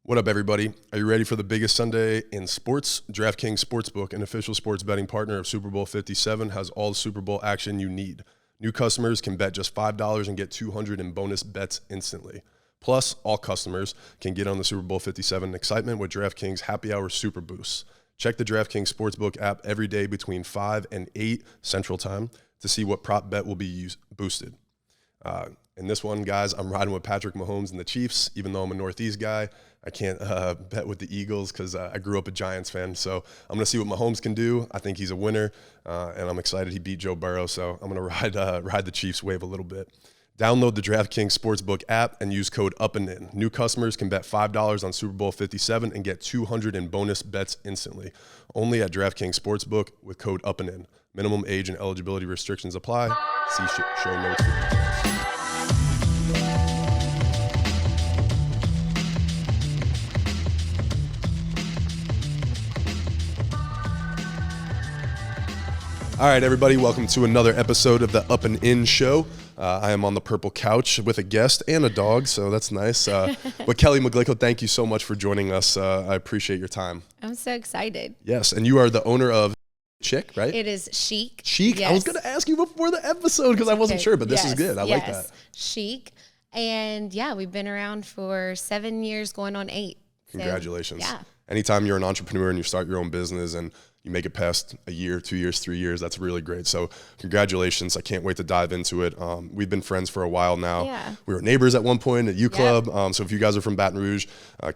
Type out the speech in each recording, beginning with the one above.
What up, everybody? Are you ready for the biggest Sunday in sports? DraftKings Sportsbook, an official sports betting partner of Super Bowl 57, has all the Super Bowl action you need. New customers can bet just $5 and get $200 in bonus bets instantly. Plus, all customers can get on the Super Bowl 57 excitement with DraftKings Happy Hour Super Boosts. Check the DraftKings Sportsbook app every day between 5 and 8 Central Time to see what prop bet will be boosted. In this one, guys, I'm riding with Patrick Mahomes and the Chiefs. Even though I'm a Northeast guy, I can't bet with the Eagles because I grew up a Giants fan. So I'm going to see what Mahomes can do. I think he's a winner, and I'm excited he beat Joe Burrow. So I'm going to ride the Chiefs wave a little bit. Download the DraftKings Sportsbook app and use code UPANDIN. New customers can bet $5 on Super Bowl 57 and get $200 in bonus bets instantly. Only at DraftKings Sportsbook with code UPANDIN. Minimum age and eligibility restrictions apply. See show notes. All right, everybody, welcome to another episode of the Up and In Show. I am on the purple couch with a guest and a dog, so that's nice. But Kelly Miglicco, thank you so much for joining us. I appreciate your time. I'm so excited. Yes, and you are the owner of Chic, right? It is Chic. Chic? Yes. I was going to ask you before the episode because I wasn't sure, but this is good. I like that. Chic. And yeah, we've been around for 7 years, going on 8. Congratulations. So, yeah. Anytime you're an entrepreneur and you start your own business and you make it past a year, 2 years, 3 years, that's really great. So congratulations. I can't wait to dive into it. We've been friends for a while now. Yeah. We were neighbors at one point at U Club. Yep. So if you guys are from Baton Rouge,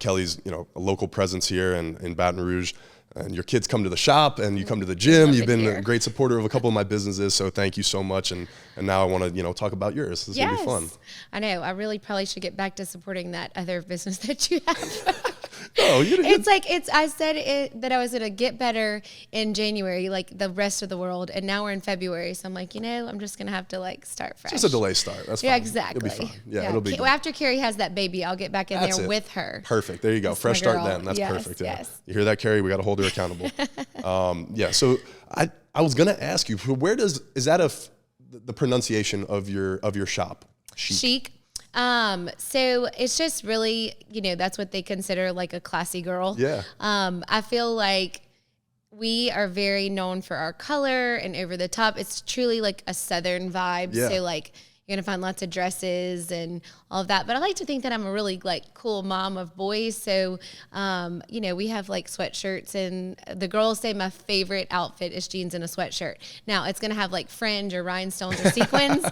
Kelly's a local presence here in Baton Rouge. And your kids come to the shop and you come to the gym. You've been a great supporter of a couple of my businesses. So thank you so much. And now I want to, talk about yours. This is going to be fun. I know. I really probably should get back to supporting that other business that you have. Oh, I said that I was going to get better in January, like the rest of the world. And now we're in February. So I'm like, I'm just going to have to start fresh. Just a delay start. That's fine. Yeah, exactly. It'll be fine. Yeah, it'll be good. After Carrie has that baby, I'll get back in there with her. Perfect. There you go. That's fresh start then. That's perfect. Yeah. Yes. You hear that, Carrie? We got to hold her accountable. So I was going to ask you, is that the pronunciation of your shop? Chic. So it's just really, that's what they consider like a classy girl. Yeah. I feel like we are very known for our color and over the top. It's truly like a Southern vibe. Yeah. So you're going to find lots of dresses and all of that. But I like to think that I'm a really cool mom of boys. So, we have sweatshirts, and the girls say my favorite outfit is jeans and a sweatshirt. Now it's going to have fringe or rhinestones or sequins,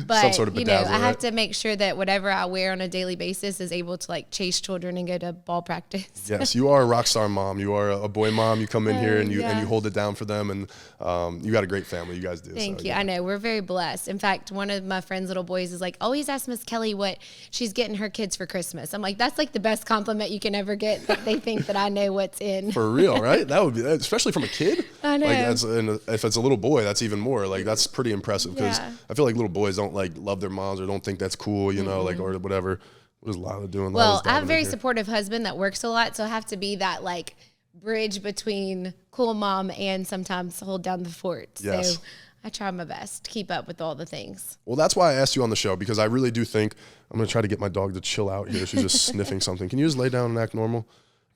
but some sort of bedazzle, I have to make sure that whatever I wear on a daily basis is able to chase children and go to ball practice. Yes, you are a rock star mom. You are a boy mom. You come in here and you hold it down for them, and you got a great family. You guys do. Thank you. Yeah. I know we're very blessed. In fact, one of my friends' little boys is always ask Miss Kelly what she's getting her kids for Christmas. I'm like, that's the best compliment you can ever get, that they think that I know what's in. For real, right? That would be, especially from a kid. I know. And if it's a little boy, that's even more. That's pretty impressive, because I feel like little boys don't love their moms or don't think that's cool, or whatever. What is Lila doing? Well, I have a very supportive husband that works a lot, so I have to be that bridge between cool mom and sometimes hold down the fort. Yes. So I try my best to keep up with all the things. Well, that's why I asked you on the show, because I really do think I'm going to try to get my dog to chill out here. She's just sniffing something. Can you just lay down and act normal?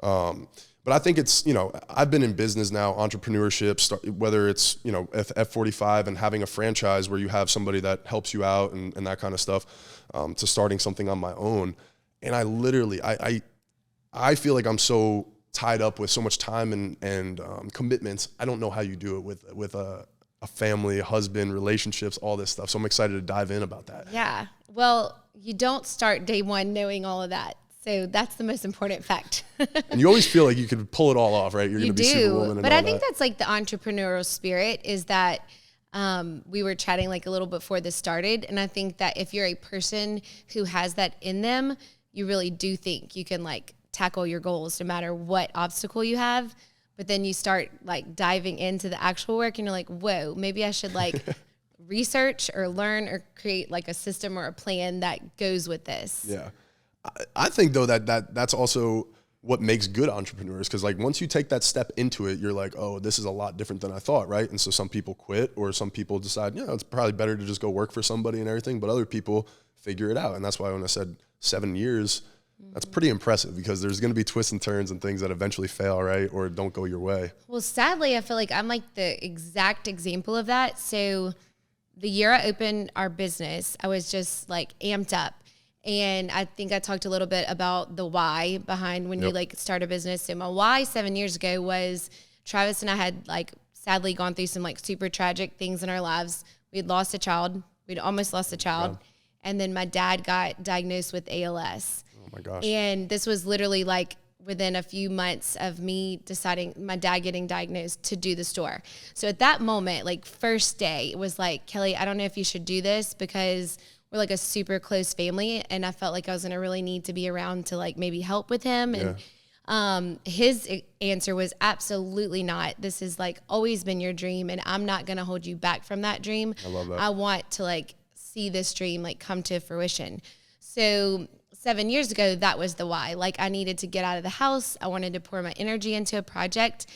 But I think it's, I've been in business now, entrepreneurship, whether it's, F45 and having a franchise where you have somebody that helps you out and that kind of stuff, to starting something on my own. And I literally, I feel like I'm so tied up with so much time and commitments. I don't know how you do it with a family, a husband, relationships, all this stuff. So I'm excited to dive in about that. Yeah. Well, you don't start day one knowing all of that. So that's the most important fact. And you always feel like you could pull it all off, right? You're going to be Superwoman. But I think that's the entrepreneurial spirit, is that we were chatting a little before this started. And I think that if you're a person who has that in them, you really do think you can tackle your goals no matter what obstacle you have. But then you start diving into the actual work and you're like, whoa, maybe I should research or learn or create a system or a plan that goes with this. Yeah. I think though that's also what makes good entrepreneurs, because once you take that step into it, you're like, oh, this is a lot different than I thought, right? And so some people quit, or some people decide, it's probably better to just go work for somebody and everything, but other people figure it out. And that's why when I said 7 years, That's pretty impressive, because there's going to be twists and turns and things that eventually fail, right? Or don't go your way. Well, sadly, I feel like I'm like the exact example of that. So the year I opened our business, I was just like amped up. And I think I talked a little bit about the why behind when you like start a business. So my why 7 years ago was Travis and I had like sadly gone through some like super tragic things in our lives. We'd lost a child. We'd almost lost a child. And then my dad got diagnosed with ALS. Oh my gosh. And this was literally like within a few months of me deciding, my dad getting diagnosed, to do the store. So at that moment, like first day, it was like, Kelly, I don't know if you should do this, because we're like a super close family. And I felt like I was going to really need to be around to like maybe help with him. And his answer was absolutely not. This has like always been your dream, and I'm not going to hold you back from that dream. I love that. I want to like see this dream like come to fruition. So 7 years ago, that was the why. Like I needed to get out of the house. I wanted to pour my energy into a project.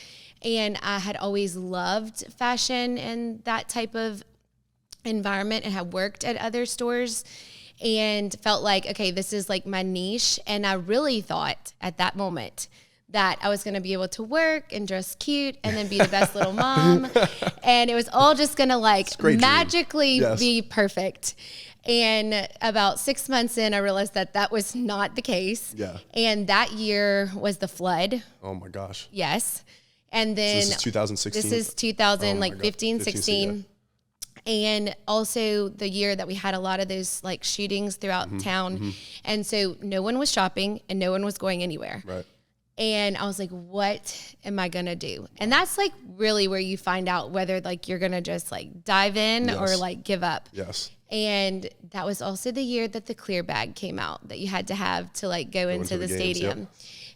And I had always loved fashion and that type of environment, and had worked at other stores and felt like, okay, this is like my niche. And I really thought at that moment that I was going to be able to work and dress cute and then be the best little mom. And it was all just going to like magically be perfect. And about 6 months in, I realized that that was not the case. Yeah. And that year was the flood. Oh my gosh. Yes. And then so this is 2016. This is 2000, like 15, 16. 16. And also the year that we had a lot of those like shootings throughout town. And so no one was shopping and no one was going anywhere. Right. And I was like, what am I going to do? And that's like really where you find out whether like you're going to just like dive in or like give up. Yes. And that was also the year that the clear bag came out that you had to have to like go into the stadium. Yep.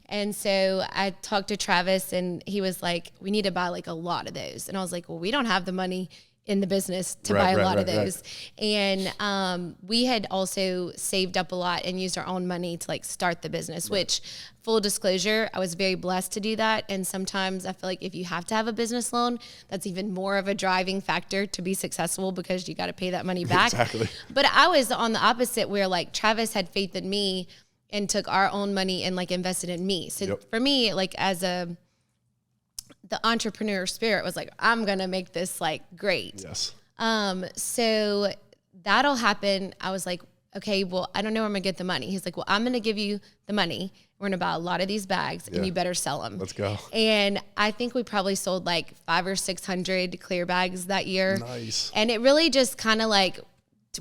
And so I talked to Travis, and he was like, we need to buy like a lot of those. And I was like, well, we don't have the money in the business to buy a lot of those. And we had also saved up a lot and used our own money to like start the business, which full disclosure, I was very blessed to do that. And sometimes I feel like if you have to have a business loan, that's even more of a driving factor to be successful, because you got to pay that money back. Exactly. But I was on the opposite, where like Travis had faith in me and took our own money and like invested in me. So for me, like as the entrepreneur spirit was like, I'm going to make this like great. Yes. So that'll happen. I was like, okay, well, I don't know where I'm gonna get the money. He's like, well, I'm gonna give you the money. We're gonna buy a lot of these bags and you better sell them. Let's go. And I think we probably sold like 500 or 600 clear bags that year. Nice. And it really just kind of like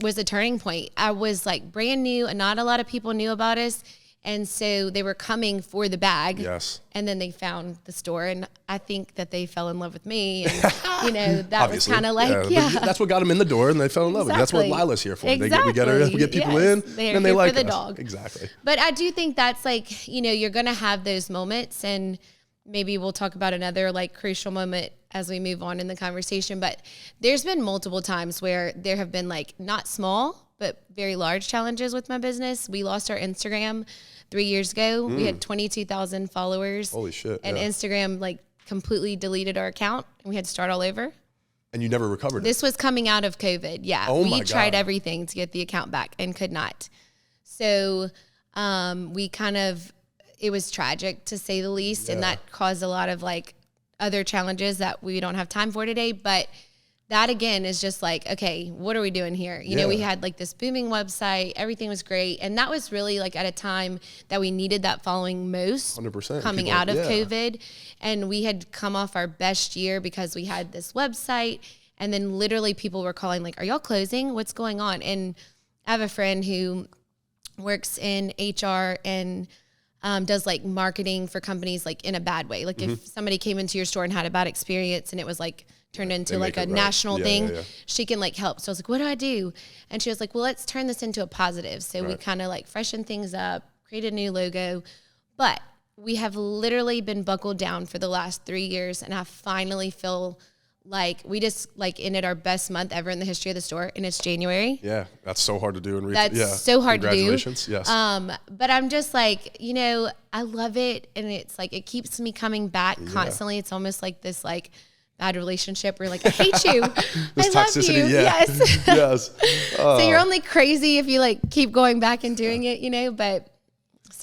was a turning point. I was like brand new and not a lot of people knew about us. And so they were coming for the bag. Yes. And then they found the store, and I think that they fell in love with me. And, you know, that was kind of like, That's what got them in the door, and they fell in love with you. That's what Lila's here for. Exactly. We get people in, and they like the us. dog. Exactly. But I do think that's like, you know, you're going to have those moments, and maybe we'll talk about another like crucial moment as we move on in the conversation. But there's been multiple times where there have been like not small, but very large challenges with my business. We lost our Instagram 3 years ago. We had 22,000 followers. Holy shit. And Instagram like completely deleted our account, and we had to start all over. And you never recovered This was coming out of COVID. Yeah. Oh my God. We tried everything to get the account back and could not. So we kind of, it was tragic to say the least. And that caused a lot of like other challenges that we don't have time for today. But that again is just like, okay, what are we doing here? You know, we had like this booming website, everything was great. And that was really like at a time that we needed that following most 100%. coming out of COVID. And we had come off our best year because we had this website. And then literally people were calling like, are y'all closing? What's going on? And I have a friend who works in HR and does like marketing for companies like in a bad way. Like if somebody came into your store and had a bad experience and it was like turned into like a national thing, she can like help. So I was like, what do I do? And she was like, well, let's turn this into a positive. So we kind of like freshened things up, created a new logo. But we have literally been buckled down for the last 3 years. And I finally feel like we just like ended our best month ever in the history of the store, and it's January. Yeah, that's so hard to do. So hard to do. Congratulations. Yes. But I'm just like, you know, I love it, and it's like it keeps me coming back constantly. It's almost like this like bad relationship where like I hate you, I love you. Yes. Yes. So you're only crazy if you like keep going back and doing it, you know. But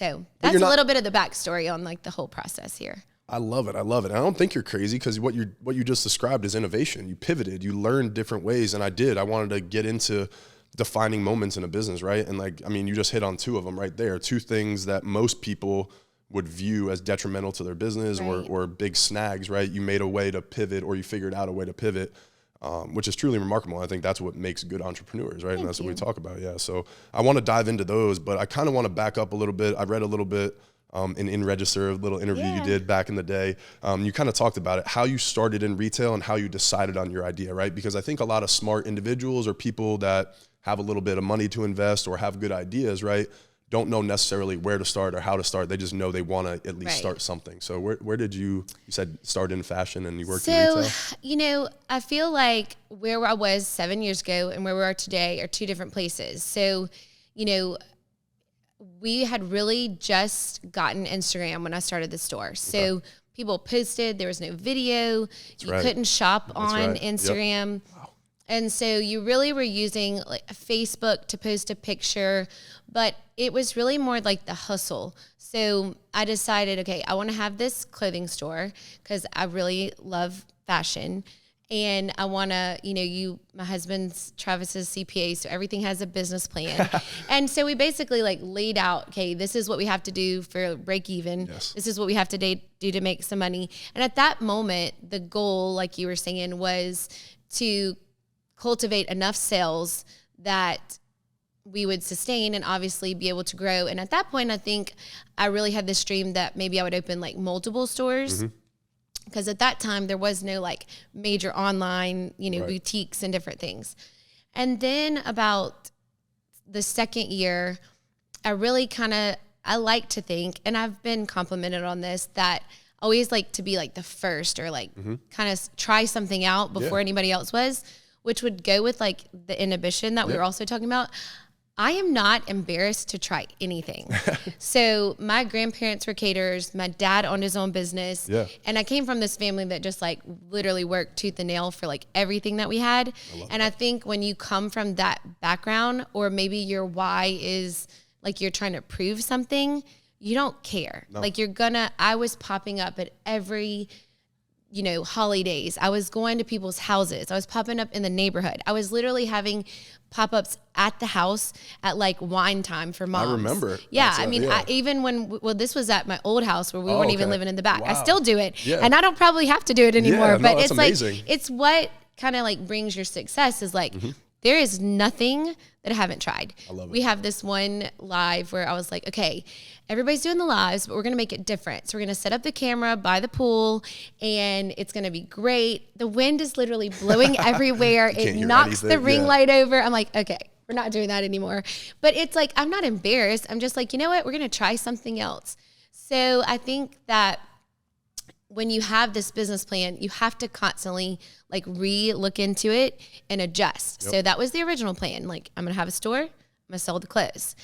So that's a little bit of the backstory on like the whole process here. I love it. I love it. And I don't think you're crazy, because what you just described is innovation. You pivoted, you learned different ways. And I wanted to get into defining moments in a business, right? And like, I mean, you just hit on two of them right there. Two things that most people would view as detrimental to their business, right, or big snags, right? You made a way to pivot, or you figured out a way to pivot, which is truly remarkable. I think that's what makes good entrepreneurs, right? And that's what we talk about. Yeah. So I want to dive into those, but I kind of want to back up a little bit. I read a little bit in Register, a little interview you did back in the day. You kind of talked about it, how you started in retail and how you decided on your idea, right? Because I think a lot of smart individuals or people that have a little bit of money to invest or have good ideas, right, don't know necessarily where to start or how to start. They just know they want to at least start something. So where did you said start in fashion and you worked in retail? So, you know, I feel like where I was 7 years ago and where we are today are two different places. So, you know, we had really just gotten Instagram when I started the store. So people posted, there was no video. You couldn't shop on Instagram. Yep. Wow. And so you really were using like Facebook to post a picture, but it was really more like the hustle. So I decided, okay, I want to have this clothing store because I really love fashion. And I want to, you know, my husband's Travis's CPA, so everything has a business plan. And so we basically like laid out, okay, this is what we have to do for break even. Yes. This is what we have to do to make some money. And at that moment, the goal, like you were saying, was to cultivate enough sales that we would sustain and obviously be able to grow. And at that point, I think I really had this dream that maybe I would open like multiple stores. Mm-hmm. Because at that time, there was no like major online, you know, boutiques and different things. And then about the second year, I really I like to think, and I've been complimented on this, that I always like to be like the first or like kind of try something out before anybody else was, which would go with like the inhibition that we were also talking about. I am not embarrassed to try anything. So my grandparents were caterers. My dad owned his own business. Yeah. And I came from this family that just like literally worked tooth and nail for like everything that we had. I think when you come from that background, or maybe your why is like you're trying to prove something, you don't care. No. Like I was popping up at every, you know, holidays. I was going to people's houses. I was popping up in the neighborhood. I was literally having pop-ups at the house at like wine time for moms. I remember. Yeah. I mean, even when this was at my old house where we weren't even living in the back. Wow. I still do it. Yeah. And I don't probably have to do it anymore, but it's amazing. Like, it's what kind of like brings your success is like, there is nothing that I haven't tried. I love it. We have this one live where I was like, okay, everybody's doing the lives, but we're going to make it different. So we're going to set up the camera by the pool and it's going to be great. The wind is literally blowing everywhere. It knocks the ring light over. I'm like, okay, we're not doing that anymore. But it's like, I'm not embarrassed. I'm just like, you know what? We're going to try something else. So I think that when you have this business plan, you have to constantly like look into it and adjust. Yep. So that was the original plan. Like, I'm going to have a store, I'm going to sell the clothes.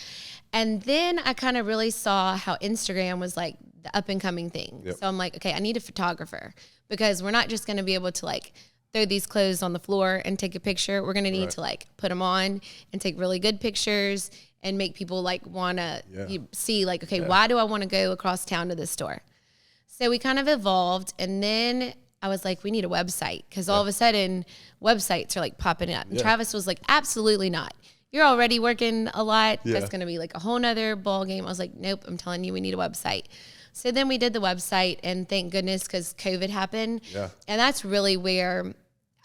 And then I kind of really saw how Instagram was like the up and coming thing. Yep. So I'm like, okay, I need a photographer because we're not just going to be able to like throw these clothes on the floor and take a picture. We're going to need to like put them on and take really good pictures and make people like want to see like, okay, why do I want to go across town to this store? So we kind of evolved, and then I was like, we need a website because all of a sudden websites are like popping up. And Travis was like, absolutely not. You're already working a lot. Yeah. That's going to be like a whole nother ball game. I was like, nope, I'm telling you, we need a website. So then we did the website, and thank goodness because COVID happened. Yeah. And that's really where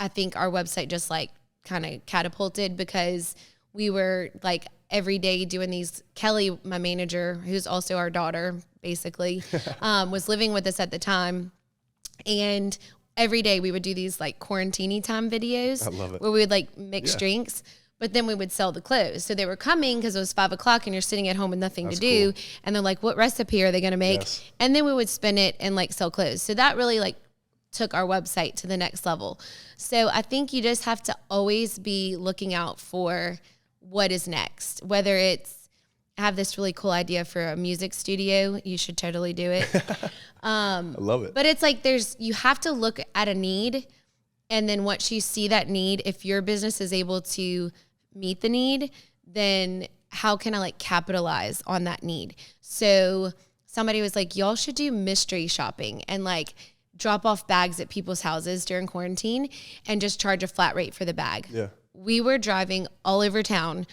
I think our website just like kind of catapulted because we were like every day doing these. Kelly, my manager, who's also our daughter, basically, was living with us at the time. And every day we would do these like quarantine time videos. I love it. Where we would like mix drinks, but then we would sell the clothes. So they were coming because it was 5 o'clock and you're sitting at home with nothing to do. Cool. And they're like, what recipe are they going to make? Yes. And then we would spin it and like sell clothes. So that really like took our website to the next level. So I think you just have to always be looking out for what is next, whether it's, I have this really cool idea for a music studio. You should totally do it. I love it. But it's like you have to look at a need, and then once you see that need, if your business is able to meet the need, then how can I like capitalize on that need? So somebody was like, y'all should do mystery shopping and like drop off bags at people's houses during quarantine and just charge a flat rate for the bag. Yeah. We were driving all over town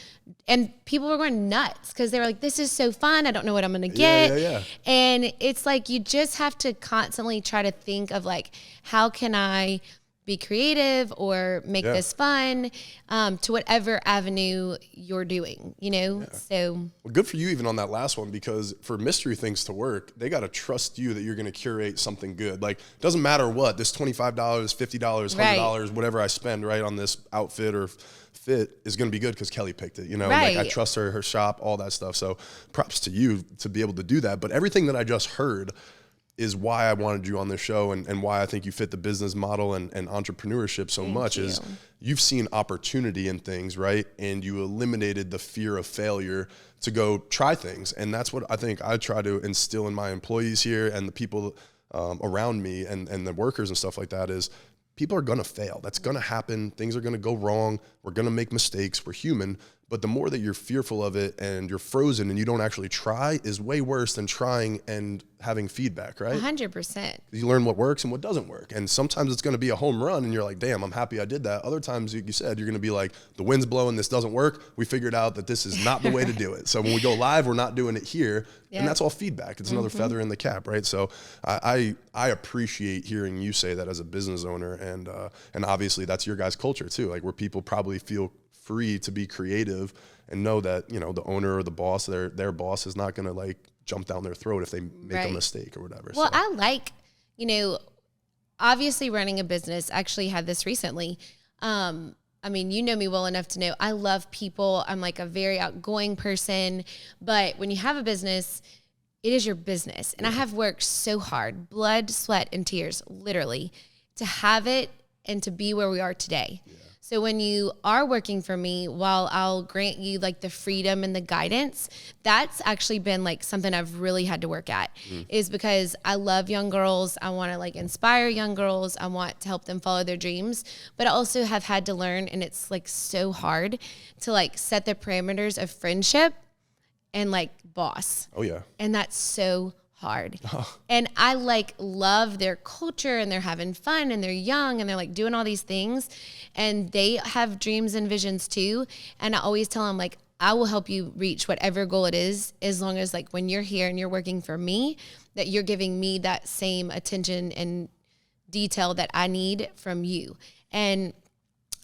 and people were going nuts because they were like, this is so fun. I don't know what I'm going to get. Yeah. And it's like, you just have to constantly try to think of like, how can I be creative or make this fun, to whatever avenue you're doing, you know? So well, good for you even on that last one, because for mystery things to work, they got to trust you that you're going to curate something good. Like, doesn't matter what, this $25, $50, $100, whatever I spend right on this outfit or fit is going to be good because Kelly picked it, you know, like I trust her shop, all that stuff. So props to you to be able to do that. But everything that I just heard is why I wanted you on this show, and why I think you fit the business model and entrepreneurship so much. Is you've seen opportunity in things, right? And you eliminated the fear of failure to go try things. And that's what I think I try to instill in my employees here and the people around me and the workers and stuff like that is people are going to fail. That's going to happen. Things are going to go wrong. We're going to make mistakes. We're human. But the more that you're fearful of it and you're frozen and you don't actually try is way worse than trying and having feedback, right? 100%. You learn what works and what doesn't work. And sometimes it's going to be a home run and you're like, damn, I'm happy I did that. Other times, like you said, you're going to be like, the wind's blowing, this doesn't work. We figured out that this is not the way to do it. So when we go live, we're not doing it here. And that's all feedback. It's another feather in the cap, right? So I appreciate hearing you say that as a business owner. And obviously that's your guys' culture too, like where people probably feel free to be creative and know that, you know, the owner or the boss, their boss is not going to like jump down their throat if they make a mistake or whatever. Well, I like, you know, obviously running a business. I actually had this recently. I mean, you know me well enough to know I love people. I'm like a very outgoing person, but when you have a business, it is your business. And I have worked so hard, blood, sweat, and tears, literally, to have it and to be where we are today. Yeah. So when you are working for me, while I'll grant you like the freedom and the guidance, that's actually been like something I've really had to work at, is because I love young girls. I want to like inspire young girls. I want to help them follow their dreams, but I also have had to learn, and it's like so hard to like set the parameters of friendship and like boss. Oh yeah. And that's so hard. And I like love their culture, and they're having fun, and they're young, and they're like doing all these things, and they have dreams and visions too. And I always tell them like, I will help you reach whatever goal it is, as long as like when you're here and you're working for me, that you're giving me that same attention and detail that I need from you. And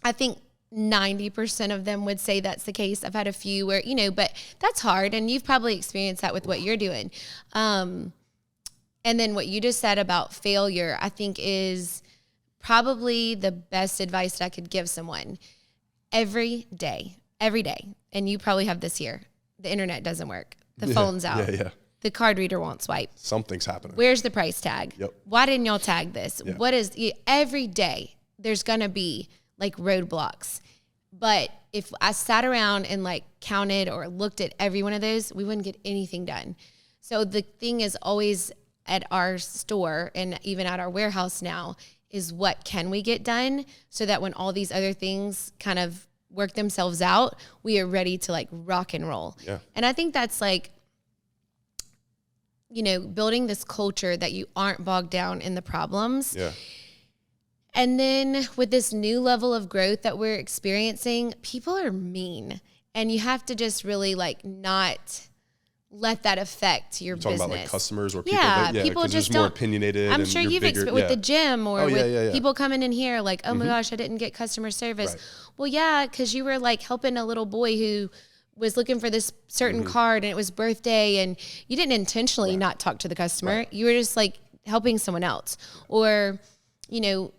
I think 90% of them would say that's the case. I've had a few where, you know, but that's hard. And you've probably experienced that with what you're doing. And then what you just said about failure, I think is probably the best advice that I could give someone. Every day, and you probably have this here, the internet doesn't work. The phone's out. Yeah. The card reader won't swipe. Something's happening. Where's the price tag? Yep. Why didn't y'all tag this? Yeah. What is, every day there's going to be like roadblocks. But if I sat around and like counted or looked at every one of those, we wouldn't get anything done. So the thing is always at our store and even at our warehouse now is what can we get done, so that when all these other things kind of work themselves out, we are ready to like rock and roll. Yeah. And I think that's like, you know, building this culture that you aren't bogged down in the problems. Yeah. And then with this new level of growth that we're experiencing, people are mean, and you have to just really like not let that affect your business. Talking about like customers or people, people just more opinionated. I'm sure you've experienced with the gym or with people coming in here like, oh my gosh, I didn't get customer service. Right. Well, yeah, because you were like helping a little boy who was looking for this certain card, and it was birthday, and you didn't intentionally not talk to the customer. Right. You were just like helping someone else. Or, you know,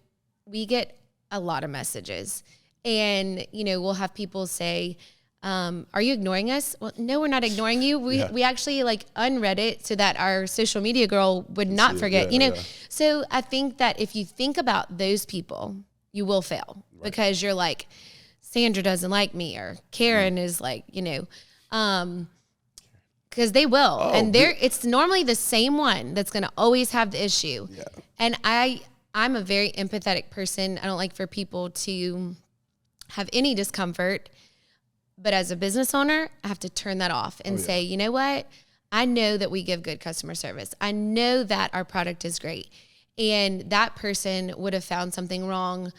we get a lot of messages, and, you know, we'll have people say, are you ignoring us? Well, no, we're not ignoring you. We actually like unread it so that our social media girl would not forget, you know? Yeah. So I think that if you think about those people, you will fail because you're like, Sandra doesn't like me, or Karen is like, you know, because they will. And it's normally the same one that's going to always have the issue. Yeah. And I'm a very empathetic person. I don't like for people to have any discomfort, But as a business owner, I have to turn that off and say, you know what? I know that we give good customer service. I know that our product is great. And that person would have found something wrong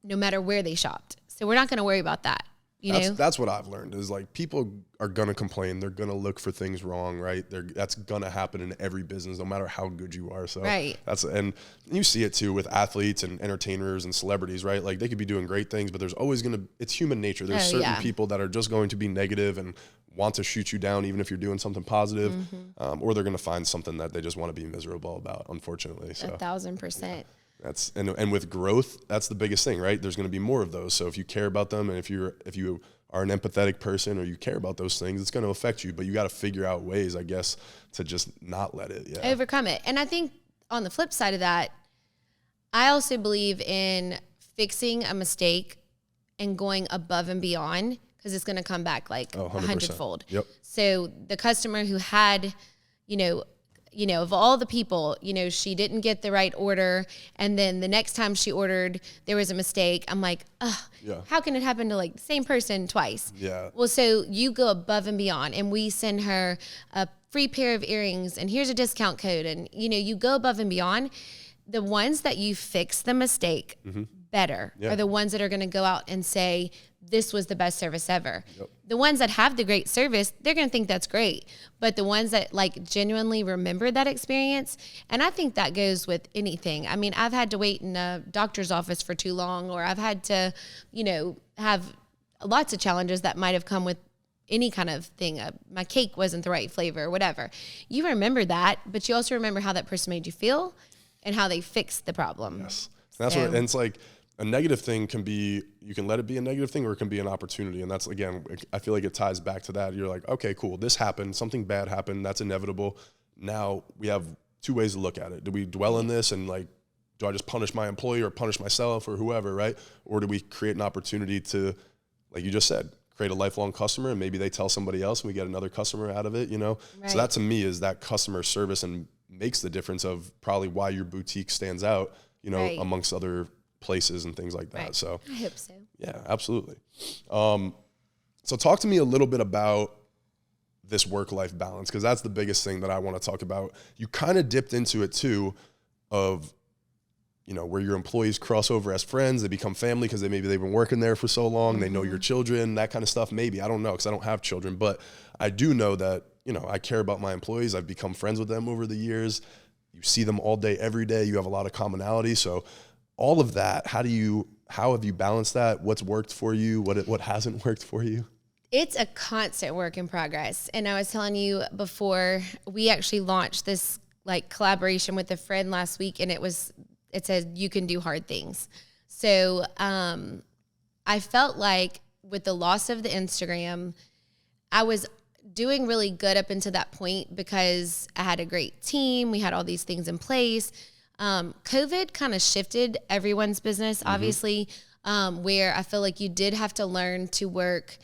no matter where they shopped. So we're not going to worry about that. You know? That's what I've learned is like people are going to complain. They're going to look for things wrong, right? That's going to happen in every business, no matter how good you are. So and you see it too with athletes and entertainers and celebrities, right? Like they could be doing great things, but there's always it's human nature. There's certain people that are just going to be negative and want to shoot you down, even if you're doing something positive, or they're going to find something that they just want to be miserable about, unfortunately. So 1,000%. Yeah. That's and with growth, that's the biggest thing, right? There's going to be more of those. So if you care about them, and if you are an empathetic person or you care about those things, it's going to affect you. But you got to figure out ways, I guess, to just not let it overcome it. And I think on the flip side of that, I also believe in fixing a mistake and going above and beyond, because it's going to come back like 100-fold. Yep. So the customer who had, of all the people, she didn't get the right order. And then the next time she ordered, there was a mistake. I'm like, how can it happen to like the same person twice? Yeah. Well, so you go above and beyond, and we send her a free pair of earrings and here's a discount code. And, you go above and beyond. The ones that you fix the mistake better are the ones that are going to go out and say, this was the best service ever. Yep. The ones that have the great service, they're going to think that's great. But the ones that like genuinely remember that experience, and I think that goes with anything. I mean, I've had to wait in a doctor's office for too long, or I've had to, have lots of challenges that might have come with any kind of thing. My cake wasn't the right flavor or whatever. You remember that, but you also remember how that person made you feel and how they fixed the problem. Yes. And and it's like, a negative thing can be, you can let it be a negative thing, or it can be an opportunity. And that's, again, I feel like it ties back to that. You're like, okay, cool. This happened. Something bad happened. That's inevitable. Now we have two ways to look at it. Do we dwell in this and like, do I just punish my employee or punish myself or whoever, right? Or do we create an opportunity to, like you just said, create a lifelong customer, and maybe they tell somebody else and we get another customer out of it, Right. So that to me is that customer service and makes the difference of probably why your boutique stands out, amongst other places and things like that. Right. So I hope so. Yeah, absolutely. So talk to me a little bit about this work-life balance, because that's the biggest thing that I want to talk about. You kind of dipped into it too, of where your employees cross over as friends, they become family because they've been working there for so long, they know your children, that kind of stuff. Maybe, I don't know, because I don't have children, but I do know that I care about my employees. I've become friends with them over the years. You see them all day, every day. You have a lot of commonality. So all of that, how have you balanced that? What's worked for you? What hasn't worked for you? It's a constant work in progress. And I was telling you before, we actually launched this like collaboration with a friend last week, and it says you can do hard things. So I felt like with the loss of the Instagram, I was doing really good up until that point because I had a great team. We had all these things in place. COVID kind of shifted everyone's business, obviously, where I feel like you did have to learn to work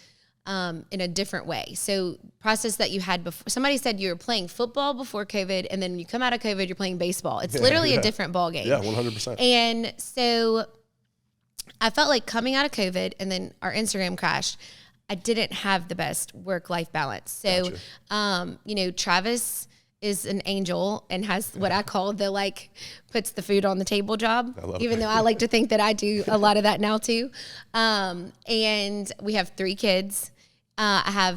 in a different way. So process that you had before, somebody said you were playing football before COVID, and then when you come out of COVID, you're playing baseball. It's literally a different ball game. Yeah, 100%. And so I felt like coming out of COVID and then our Instagram crashed, I didn't have the best work-life balance. So, Gotcha. Travis is an angel and has what I call the puts the food on the table job, even though I like to think that I do a lot of that now too. And we have 3 kids. I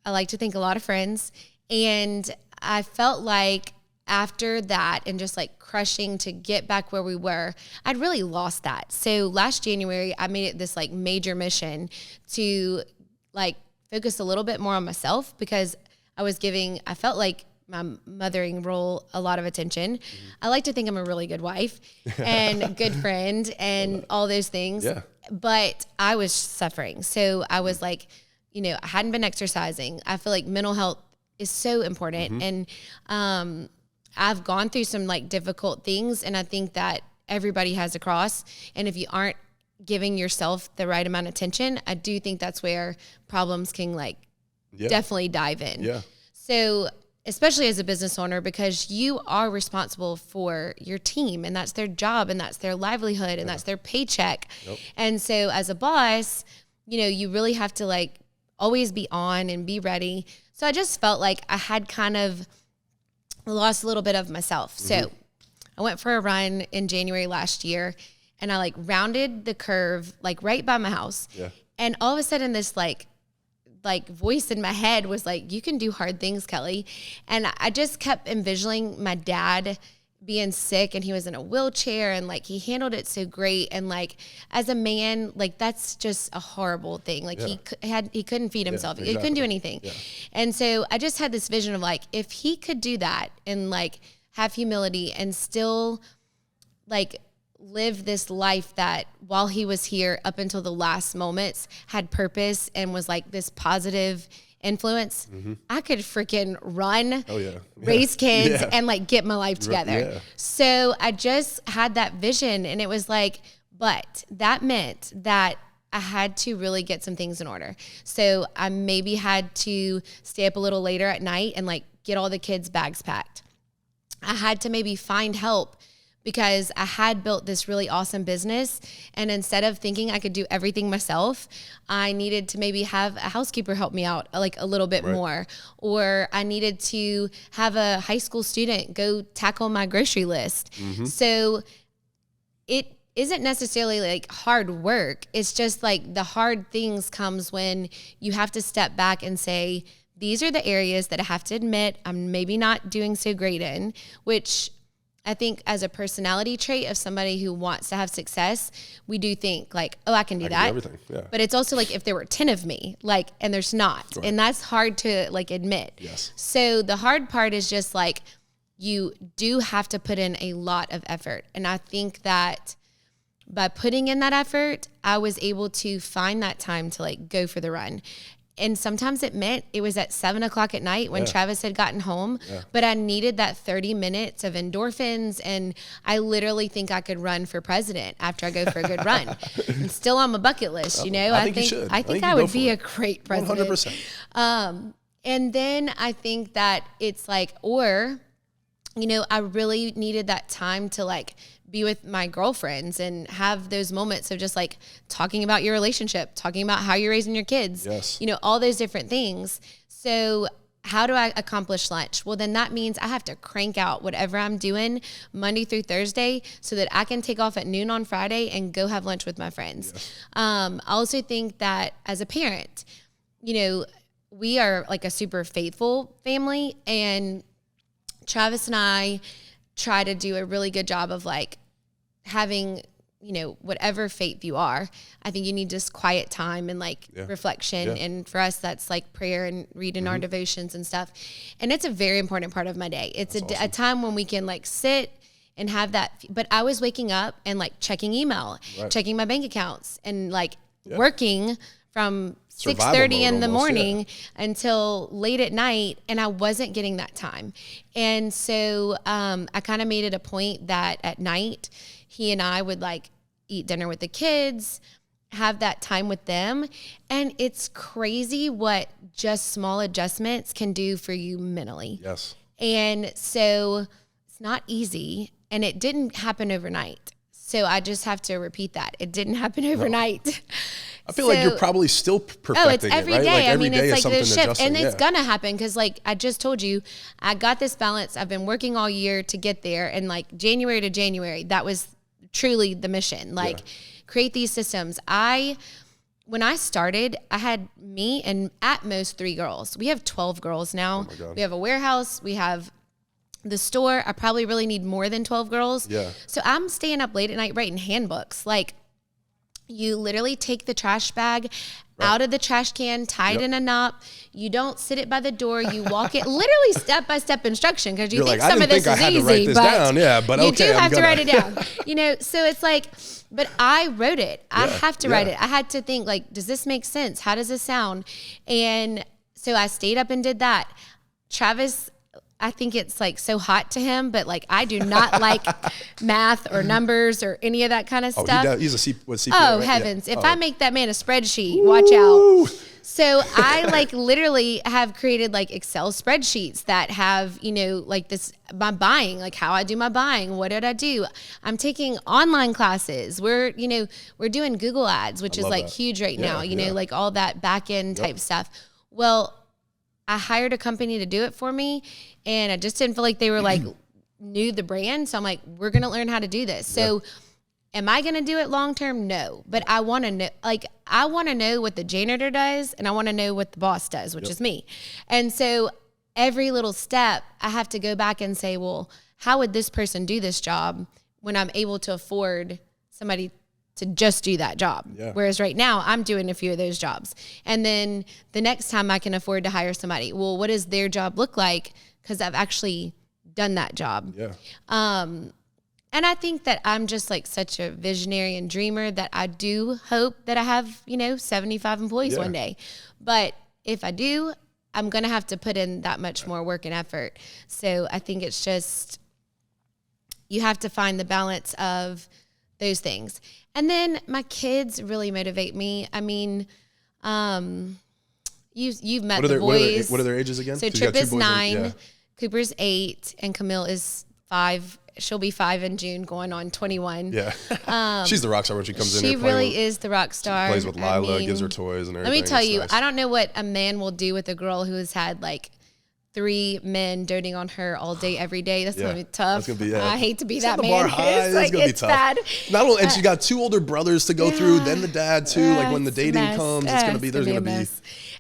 like to think a lot of friends. And I felt like after that and just crushing to get back where we were, I'd really lost that. So last January, I made it this major mission to focus a little bit more on myself, because I felt like my mothering role a lot of attention. I like to think I'm a really good wife and good friend and all those things. Yeah. But I was suffering. So I was I hadn't been exercising. I feel like mental health is so important. And I've gone through some difficult things, and I think that everybody has a cross. And if you aren't giving yourself the right amount of attention, I do think that's where problems can definitely dive in. Yeah. So especially as a business owner, because you are responsible for your team, and that's their job, and that's their livelihood, and that's their paycheck. Yep. And so as a boss, you really have to always be on and be ready. So I just felt like I had kind of lost a little bit of myself. So I went for a run in January last year, and I like rounded the curve like right by my house. Yeah. And all of a sudden this like voice in my head was like, you can do hard things, Kelley. And I just kept envisioning my dad being sick, and he was in a wheelchair, and like he handled it so great. And like as a man, like that's just a horrible thing. Like he couldn't feed himself. Exactly. He couldn't do anything. Yeah. And so I just had this vision of like, if he could do that and like have humility and still like live this life that while he was here up until the last moments had purpose and was like this positive influence, I could freaking run, raise kids, and like get my life together. Yeah. So I just had that vision, and it was like, but that meant that I had to really get some things in order. So I maybe had to stay up a little later at night and like get all the kids' bags packed. I had to maybe find help because I had built this really awesome business, and instead of thinking I could do everything myself, I needed to maybe have a housekeeper help me out like a little bit more, or I needed to have a high school student go tackle my grocery list. So it isn't necessarily like hard work. It's just like the hard things comes when you have to step back and say, these are the areas that I have to admit I'm maybe not doing so great in, which I think as a personality trait of somebody who wants to have success, we do think like, oh, I can do that. Do everything. Yeah. But it's also like if there were 10 of me, like, and there's not. Right. And that's hard to like admit. Yes. So the hard part is just like, you do have to put in a lot of effort. And I think that by putting in that effort, I was able to find that time to like go for the run. And sometimes it meant it was at 7:00 at night when Travis had gotten home, but I needed that 30 minutes of endorphins. And I literally think I could run for president after I go for a good run. It's still on my bucket list, you know. I think I would be a great president. 100%. And then I think that it's like, or, you know, I really needed that time to like be with my girlfriends and have those moments of just like talking about your relationship, talking about how you're raising your kids, you know, all those different things. So how do I accomplish lunch? Well, then that means I have to crank out whatever I'm doing Monday through Thursday so that I can take off at noon on Friday and go have lunch with my friends. I also think that as a parent, you know, we are like a super faithful family, and Travis and I try to do a really good job of like having, you know, whatever faith you are, I think you need just quiet time and like reflection. And for us, that's like prayer and reading our devotions and stuff. And it's a very important part of my day. It's a time when we can like sit and have that. But I was waking up and like checking email, checking my bank accounts, and like working from 6:30 in the morning until late at night, and I wasn't getting that time. And so I kind of made it a point that at night, he and I would like eat dinner with the kids, have that time with them. And it's crazy what just small adjustments can do for you mentally. Yes. And so it's not easy, and it didn't happen overnight. So I just have to repeat that. It didn't happen overnight. No. I feel like you're probably still perfecting it's every it, right? day. Like every day it's like this shift, and it's gonna happen because, like I just told you, I got this balance. I've been working all year to get there, and like January to January, that was truly the mission. Like create these systems. When I started, I had me and at most 3 girls. We have 12 girls now. Oh my God. We have a warehouse. We have the store. I probably really need more than 12 girls. Yeah. So I'm staying up late at night writing handbooks. Like, you literally take the trash bag out of the trash can, tie it in a knot. You don't sit it by the door. You walk it, literally step-by-step instruction, because you think some of this is easy, but you do have to write it down. You know, so it's like, but I wrote it. I have to write it. I had to think, like, does this make sense? How does this sound? And so I stayed up and did that. Travis, I think it's like so hot to him, but like I do not like math or numbers or any of that kind of stuff. He's a CPA. Oh, right? Heavens. If I make that man a spreadsheet, watch out. So I like literally have created like Excel spreadsheets that have, you know, like this, my buying, like how I do my buying. What did I do? I'm taking online classes. We're doing Google ads, which is like huge right now, you know, like all that back end type stuff. Well, I hired a company to do it for me, and I just didn't feel like they were like knew the brand. So I'm like, we're going to learn how to do this. So am I going to do it long term? No, but I want to know, like, I want to know what the janitor does, and I want to know what the boss does, which is me. And so every little step I have to go back and say, well, how would this person do this job when I'm able to afford somebody to just do that job? Whereas right now I'm doing a few of those jobs. And then the next time I can afford to hire somebody, well, what does their job look like? Because I've actually done that job. And I think that I'm just like such a visionary and dreamer that I do hope that I have, 75 employees one day. But if I do, I'm going to have to put in that much more work and effort. So I think it's just, you have to find the balance of those things. And then my kids really motivate me. I mean, you've met the boys. What are their ages again? So Trip is 9, Cooper's 8, and Camille is 5. She'll be 5 in June, going on 21. Yeah. She's the rock star when she comes in. She really is the rock star. She plays with Lila, gives her toys and everything. Let me tell you, nice. I don't know what a man will do with a girl who has had like 3 men doting on her all day, every day. That's going to be tough. That's gonna be, I hate to be that man. It's going to be tough. Bad. Not only, and she got 2 older brothers to go through, then the dad too. Like when the dating comes, it's going to be, there's going to be.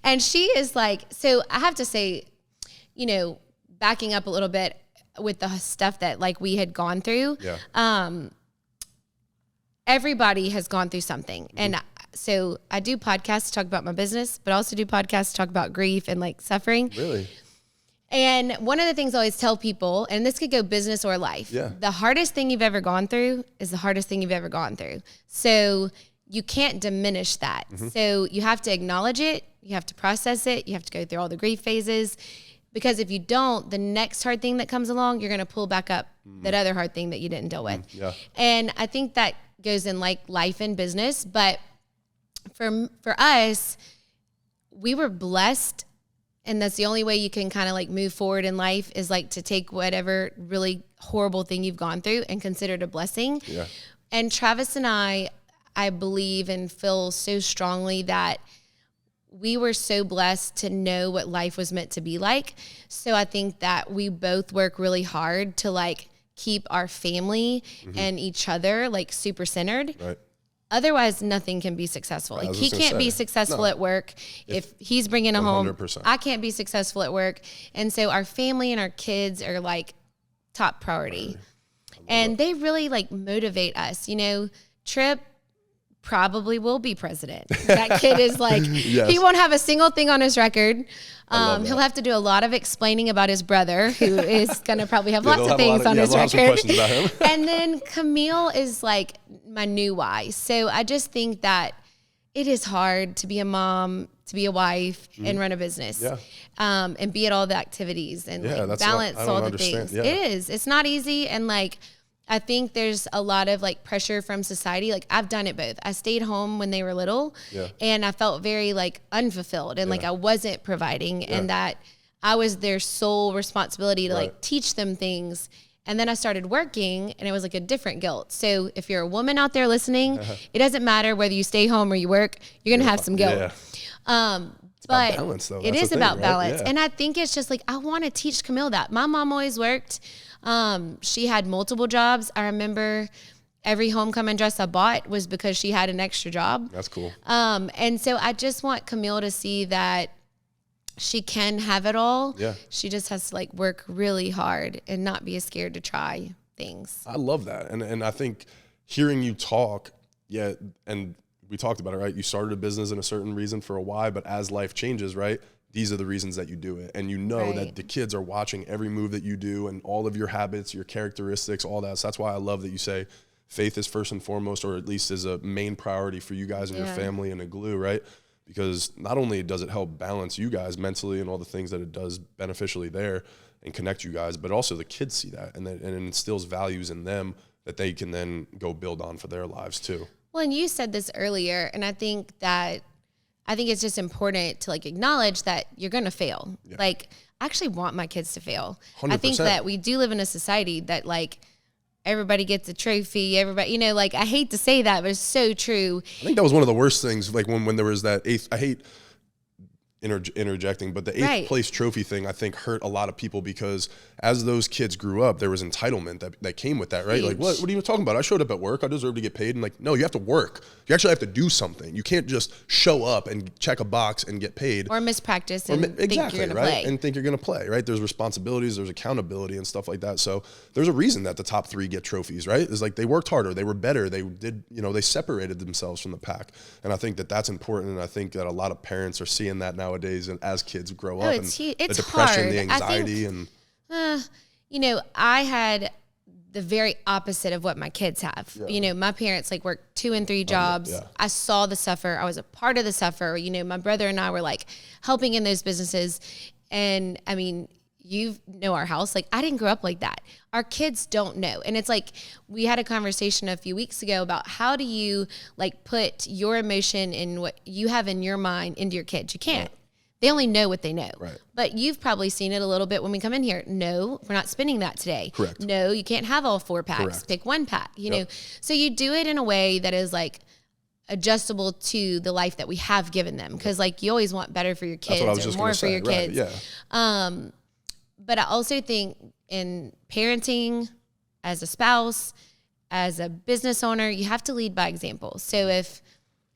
And she is like, so I have to say, backing up a little bit, with the stuff that like we had gone through, everybody has gone through something. And so I do podcasts to talk about my business, but I also do podcasts to talk about grief and like suffering. Really? And one of the things I always tell people, and this could go business or life, the hardest thing you've ever gone through is the hardest thing you've ever gone through. So you can't diminish that. So you have to acknowledge it. You have to process it. You have to go through all the grief phases. Because if you don't, the next hard thing that comes along, you're going to pull back up that other hard thing that you didn't deal with. And I think that goes in like life and business. But for us, we were blessed. And that's the only way you can kind of like move forward in life is like to take whatever really horrible thing you've gone through and consider it a blessing. And Travis and I believe and feel so strongly that we were so blessed to know what life was meant to be like. So I think that we both work really hard to like keep our family and each other like super centered. Otherwise, nothing can be successful. Like he can't be successful at work if he's bringing a home. I can't be successful at work. And so our family and our kids are like top priority. And they really like motivate us. Trip probably will be president. That kid is like, he won't have a single thing on his record. He'll have to do a lot of explaining about his brother, who is going to probably have lots of things on his record. And then Camille is like my new why. So I just think that it is hard to be a mom, to be a wife, and run a business, and be at all the activities and like balance all the things. It is. It's not easy. And like, I think there's a lot of like pressure from society. Like I've done it both. I stayed home when they were little and I felt very like unfulfilled and like I wasn't providing and that I was their sole responsibility to like teach them things. And then I started working and it was like a different guilt. So if you're a woman out there listening, it doesn't matter whether you stay home or you work, you're going to have some guilt. But balance, though. It is about balance. And I think it's just like, I want to teach Camille that. My mom always worked. She had multiple jobs. I remember every homecoming dress I bought was because she had an extra job. That's cool. And so I just want Camille to see that she can have it all. She just has to like work really hard and not be scared to try things. I love that. And I think hearing you talk, and we talked about it, right? You started a business in a certain reason for a why, but as life changes, right? These are the reasons that you do it. And that the kids are watching every move that you do and all of your habits, your characteristics, all that. So that's why I love that you say faith is first and foremost, or at least is a main priority for you guys and your family and a glue, right? Because not only does it help balance you guys mentally and all the things that it does beneficially there and connect you guys, but also the kids see that and it instills values in them that they can then go build on for their lives too. Well, and you said this earlier, and I think that I think it's just important to like acknowledge that you're going to fail. Yeah. Like, I actually want my kids to fail. 100%. I think that we do live in a society that like everybody gets a trophy. Everybody, you know, like I hate to say that, but it's so true. I think that was one of the worst things. Like when there was that eighth, I hate interjecting, but the eighth place trophy thing, I think hurt a lot of people because as those kids grew up, there was entitlement that came with that, right? Huge. Like, what are you talking about? I showed up at work. I deserve to get paid. And like, no, you have to work. You actually have to do something. You can't just show up and check a box and get paid. Or miss practice and think you're going to play. And think you're going to play, right? There's responsibilities, there's accountability and stuff like that. So there's a reason that the top 3 get trophies, right? It's like they worked harder. They were better. They did, you know, they separated themselves from the pack. And I think that that's important. And I think that a lot of parents are seeing that nowadays and as kids grow up, and the depression, hard. the anxiety, and you know, I had the very opposite of what my kids have. Yeah. You know, my parents like worked 2 and 3 jobs. Yeah. I saw the suffer. I was a part of the suffer. You know, my brother and I were like helping in those businesses. And I mean, you know our house. Like, I didn't grow up like that. Our kids don't know. And it's like, we had a conversation a few weeks ago about how do you like put your emotion in what you have in your mind into your kids? You can't. Right. They only know what they know. Right. But you've probably seen it a little bit when we come in here. No, we're not spending that today. Correct. No, you can't have all 4 packs. Correct. Pick 1 pack, you know. So you do it in a way that is like adjustable to the life that we have given them. Because like you always want better for your kids or more for your kids. Yeah. But I also think in parenting, as a spouse, as a business owner, you have to lead by example. So if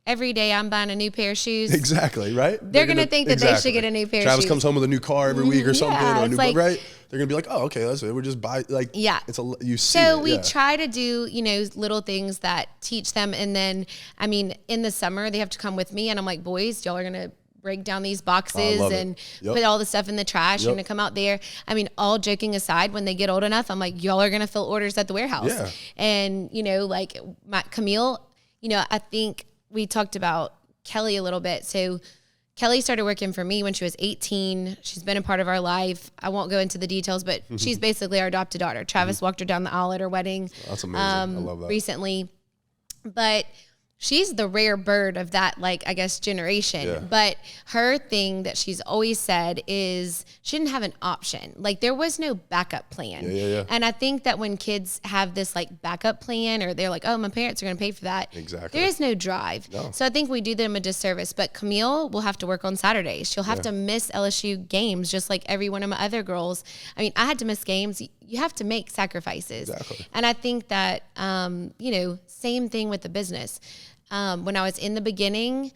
every day I'm buying a new pair of shoes. Exactly, right? They're going to think that they should get a new pair of shoes. Travis comes home with a new car every week or something, or a new, like, right? They're going to be like, oh, okay, that's it. We'll just buy, like, it's a, you see So it, we try to do, you know, little things that teach them. And then, I mean, in the summer, they have to come with me. And I'm like, boys, y'all are going to break down these boxes and put all the stuff in the trash. You're going to come out there. I mean, all joking aside, when they get old enough, I'm like, y'all are going to fill orders at the warehouse. Yeah. And, you know, like Camille, you know, I think we talked about Kelley a little bit. So Kelley started working for me when she was 18. She's been a part of our life. I won't go into the details, but she's basically our adopted daughter. Travis walked her down the aisle at her wedding. That's amazing. I love that. Recently. But she's the rare bird of that, like, I guess, generation. Yeah. But her thing that she's always said is she didn't have an option. Like, there was no backup plan. Yeah. And I think that when kids have this, like, backup plan, or they're like, oh, my parents are going to pay for that. Exactly. There is no drive. No. So I think we do them a disservice. But Camille will have to work on Saturdays. She'll have to miss LSU games, just like every one of my other girls. I mean, I had to miss games. You have to make sacrifices. Exactly. And I think that, you know, same thing with the business. When I was in the beginning,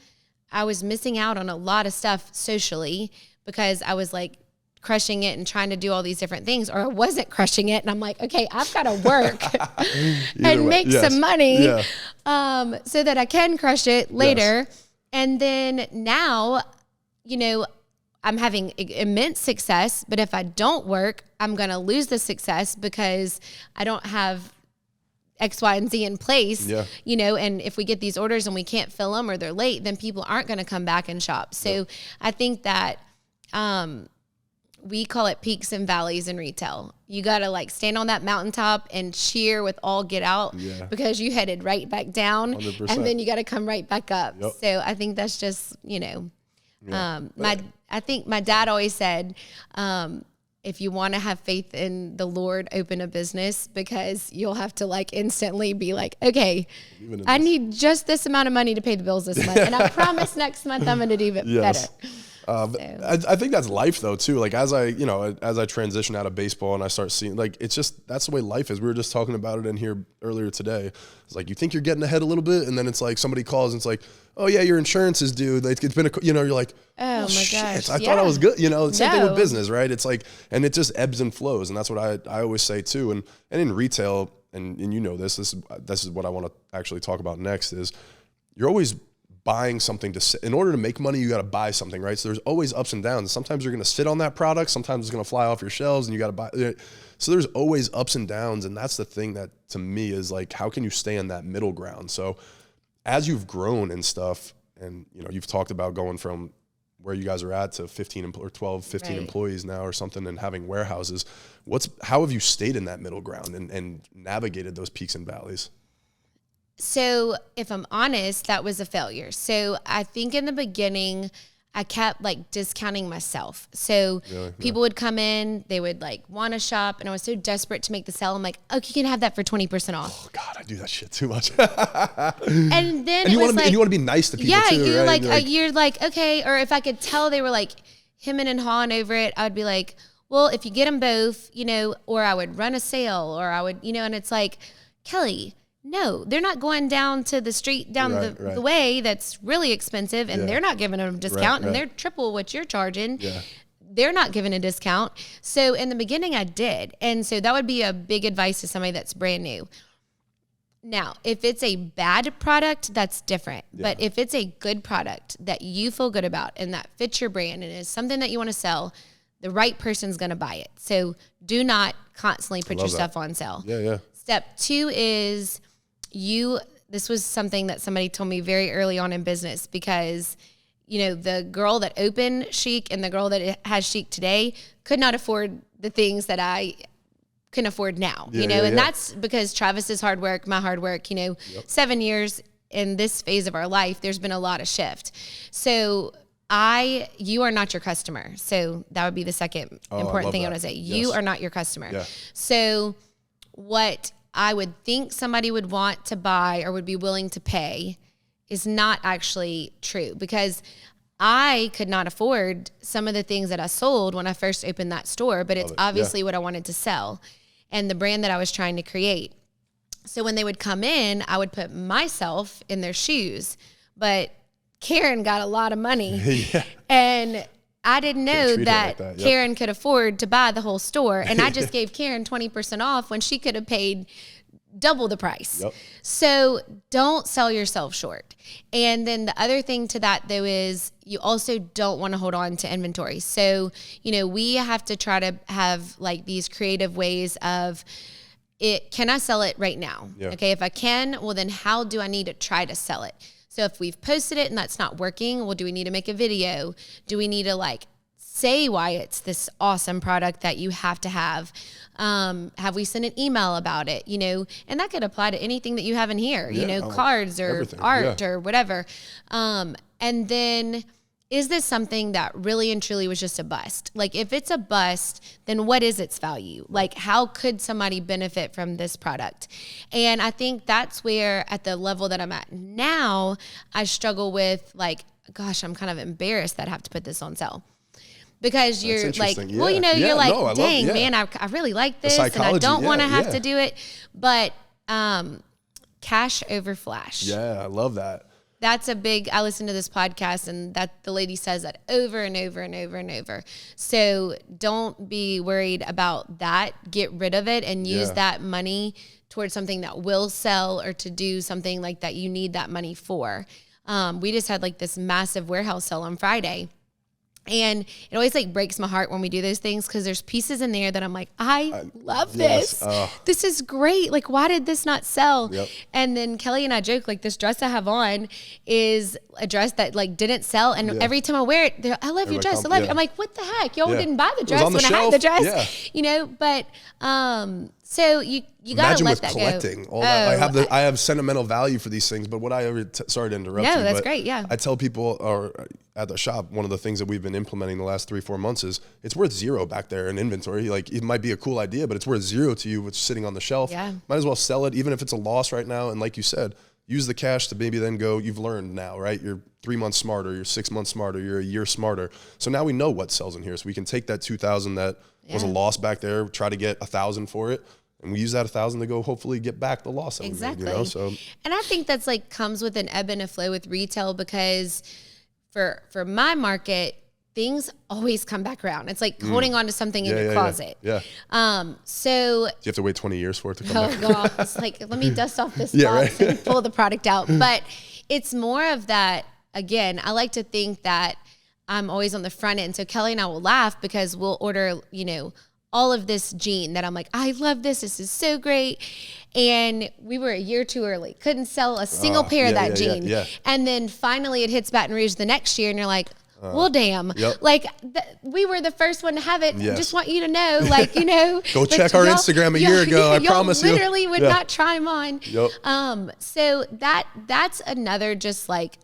I was missing out on a lot of stuff socially because I was like crushing it and trying to do all these different things, or I wasn't crushing it. And I'm like, okay, I've got to work and make some money so that I can crush it later. Yes. And then now, you know, I'm having immense success, but if I don't work, I'm going to lose the success because I don't have X, Y, and Z in place, you know, and if we get these orders and we can't fill them or they're late, then people aren't going to come back and shop. So I think that we call it peaks and valleys in retail. You got to like stand on that mountaintop and cheer with all get out because you headed right back down 100%. And then you got to come right back up. So I think that's just, you know, I think my dad always said, if you want to have faith in the Lord, open a business, because you'll have to like instantly be like, okay, I need just this amount of money to pay the bills this month. And I promise next month I'm going to do it better. I think that's life though too. Like as I transition out of baseball and I start seeing, like, it's just, that's the way life is. We were just talking about it in here earlier today. It's like, you think you're getting ahead a little bit, and then it's like somebody calls and it's like, oh yeah, your insurance is due. Like, it's been you're like, oh my gosh, I thought I was good. You know, same thing with business, right? It's like, and it just ebbs and flows. And that's what I always say too. And in retail, and you know, this is what I want to actually talk about next, is you're always buying something in order to make money, you got to buy something, right? So there's always ups and downs. Sometimes you're going to sit on that product. Sometimes it's going to fly off your shelves and you got to buy it. So there's always ups and downs. And that's the thing that to me is like, how can you stay in that middle ground? So as you've grown and stuff, and you know, you've talked about going from where you guys are at to 15 or 12, 15 employees now or something, and having warehouses, how have you stayed in that middle ground and navigated those peaks and valleys? So if I'm honest, that was a failure. So I think in the beginning, I kept like discounting myself. So people would come in, they would like want to shop, and I was so desperate to make the sale. I'm like, okay, you can have that for 20% off. Oh God, I do that shit too much. And then you want to be nice to people too, you're right? you're like, okay. Or if I could tell they were like hemming and hawing over it, I would be like, well, if you get them both, or I would run a sale, or I would, and it's like, Kelly, no, they're not going down to the street down the way that's really expensive, and they're not giving them a discount, and they're triple what you're charging. Yeah. They're not giving a discount. So in the beginning I did. And so that would be a big advice to somebody that's brand new. Now, if it's a bad product, that's different. Yeah. But if it's a good product that you feel good about and that fits your brand and is something that you want to sell, the right person's going to buy it. So do not constantly put your stuff on sale. Yeah. Step 2 is this was something that somebody told me very early on in business, because the girl that opened Chic and the girl that has Chic today could not afford the things that I can afford now, and that's because Travis's hard work, my hard work, 7 years in this phase of our life, there's been a lot of shift. So you are not your customer. So that would be the second important thing I want to say. You are not your customer. Yeah. So what I would think somebody would want to buy or would be willing to pay is not actually true, because I could not afford some of the things that I sold when I first opened that store, but it's obviously what I wanted to sell and the brand that I was trying to create. So when they would come in, I would put myself in their shoes, but Karen got a lot of money and I didn't know that Karen could afford to buy the whole store. And I just gave Karen 20% off when she could have paid double the price. Yep. So don't sell yourself short. And then the other thing to that though is you also don't want to hold on to inventory. So, we have to try to have like these creative ways of can I sell it right now? Yeah. Okay. If I can, well then how do I need to try to sell it? So if we've posted it and that's not working, well, do we need to make a video? Do we need to say why it's this awesome product that you have to have? Have we sent an email about it? And that could apply to anything that you have in here, cards or art or whatever. And then is this something that really and truly was just a bust? Like if it's a bust, then what is its value? Like how could somebody benefit from this product? And I think that's where at the level that I'm at now, I struggle with gosh, I'm kind of embarrassed that I have to put this on sale. Because you're like, you're like, dang, man, I really like this and I don't want to have to do it. But cash over flash. Yeah, I love that. That's I listen to this podcast and that the lady says that over and over and over and over. So don't be worried about that. Get rid of it and use that money towards something that will sell or to do something like that you need that money for. We just had this massive warehouse sale on Friday. And it always breaks my heart when we do those things, because there's pieces in there that I'm like, I love this. This is great. Why did this not sell? Yep. And then Kelly and I joke, this dress I have on is a dress that didn't sell. And every time I wear it, I love your dress. I love it. I'm like, what the heck? Y'all didn't buy the dress when I had the dress. But so you got to let that collecting, go. All that. I have sentimental value for these things, but what sorry to interrupt you. No, that's great, yeah. I tell people at the shop, one of the things that we've been implementing the last 3-4 months is it's worth $0 back there in inventory. It might be a cool idea, but it's worth $0 to you, which is sitting on the shelf. Yeah. Might as well sell it, even if it's a loss right now. And like you said, use the cash to maybe then go, you've learned now, right? You're 3 months smarter, you're 6 months smarter, you're a year smarter. So now we know what sells in here. So we can take that 2,000 that was a loss back there, try to get 1,000 for it. And we use that 1,000 to go hopefully get back the loss that we made, So, and I think that's comes with an ebb and a flow with retail, because for my market, things always come back around. It's holding on to something in your closet. Yeah. So you have to wait 20 years for it to come back. Oh God, it's let me dust off this box and pull the product out. But it's more of that. Again, I like to think that I'm always on the front end. So Kelly and I will laugh because we'll order, all of this jean that I'm like, I love this. This is so great. And we were a year too early. Couldn't sell a single pair of that jean. Yeah. And then finally it hits Baton Rouge the next year and you're like, Well, damn. Yep. Like we were the first one to have it. Yes. Just want you to know, Go check our Instagram a year ago. I promise you. Literally would not try mine. Yep. So that's another, just like,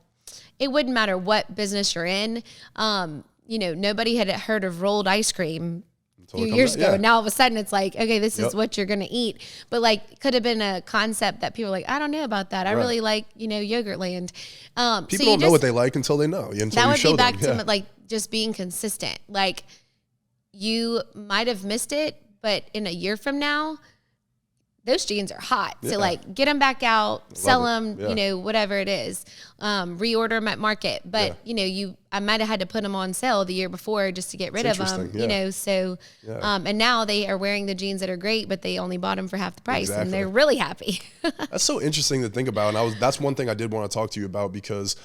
it wouldn't matter what business you're in. Nobody had heard of rolled ice cream a few years ago. Now all of a sudden it's like, okay, this is what you're going to eat. But like, could have been a concept that people are like, I don't know about that. I really like, Yogurtland. People don't know what they like until they know. That would be back to like just being consistent. Like, you might have missed it, but in a year from now, those jeans are hot. So like, get them back out, sell them, whatever it is, reorder them at market. But I might have had to put them on sale the year before just to get rid of them, and now they are wearing the jeans that are great, but they only bought them for half the price and they're really happy. That's so interesting to think about. And that's one thing I did want to talk to you about, because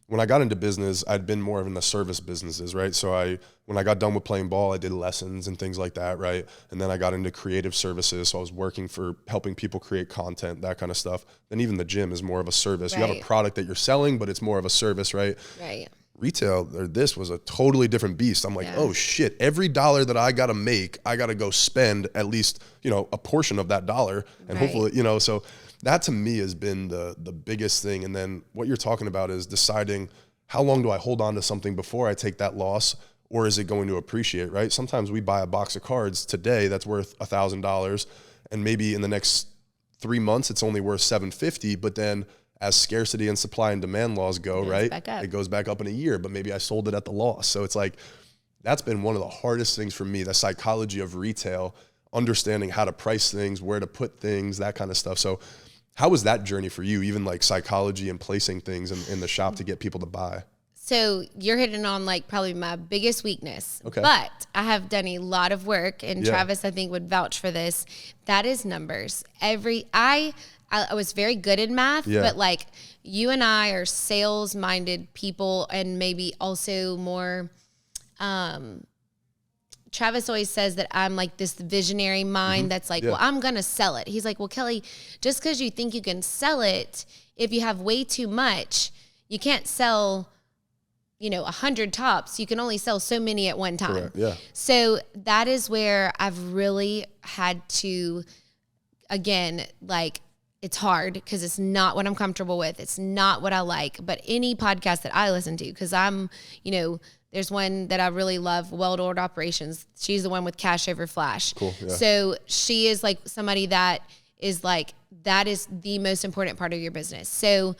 when I got into business, I'd been more in the service businesses, right? So when I got done with playing ball, I did lessons and things like that, right? And then I got into creative services. So I was working for helping people create content, that kind of stuff. Then even the gym is more of a service. Right. You have a product that you're selling, but it's more of a service, right? Right. Retail, or this was a totally different beast. I'm like, oh shit, every dollar that I got to make, I got to go spend at least, a portion of that dollar. And hopefully, so that to me has been the biggest thing. And then what you're talking about is deciding, how long do I hold on to something before I take that loss, or is it going to appreciate, right? Sometimes we buy a box of cards today that's worth $1,000, and maybe in the next 3 months it's only worth $750, but then as scarcity and supply and demand laws go, right, it goes back up in a year, but maybe I sold it at the loss. So it's like, that's been one of the hardest things for me, the psychology of retail, understanding how to price things, where to put things, that kind of stuff. So how was that journey for you, even like psychology and placing things in the shop to get people to buy? So you're hitting on like probably my biggest weakness, but I have done a lot of work, and Travis, I think, would vouch for this. That is numbers. I was very good in math, but like, you and I are sales minded people, and maybe also more, Travis always says that I'm like this visionary mind that's like, well, I'm going to sell it. He's like, well, Kelly, just because you think you can sell it, if you have way too much, you can't sell, 100 tops. You can only sell so many at one time. Correct. Yeah. So that is where I've really had to, again, like, it's hard because it's not what I'm comfortable with. It's not what I like. But any podcast that I listen to, because I'm, there's one that I really love, Well-Oiled Operations. She's the one with Cash Over Flash. Cool. Yeah. So she is like somebody that is like, that is the most important part of your business. So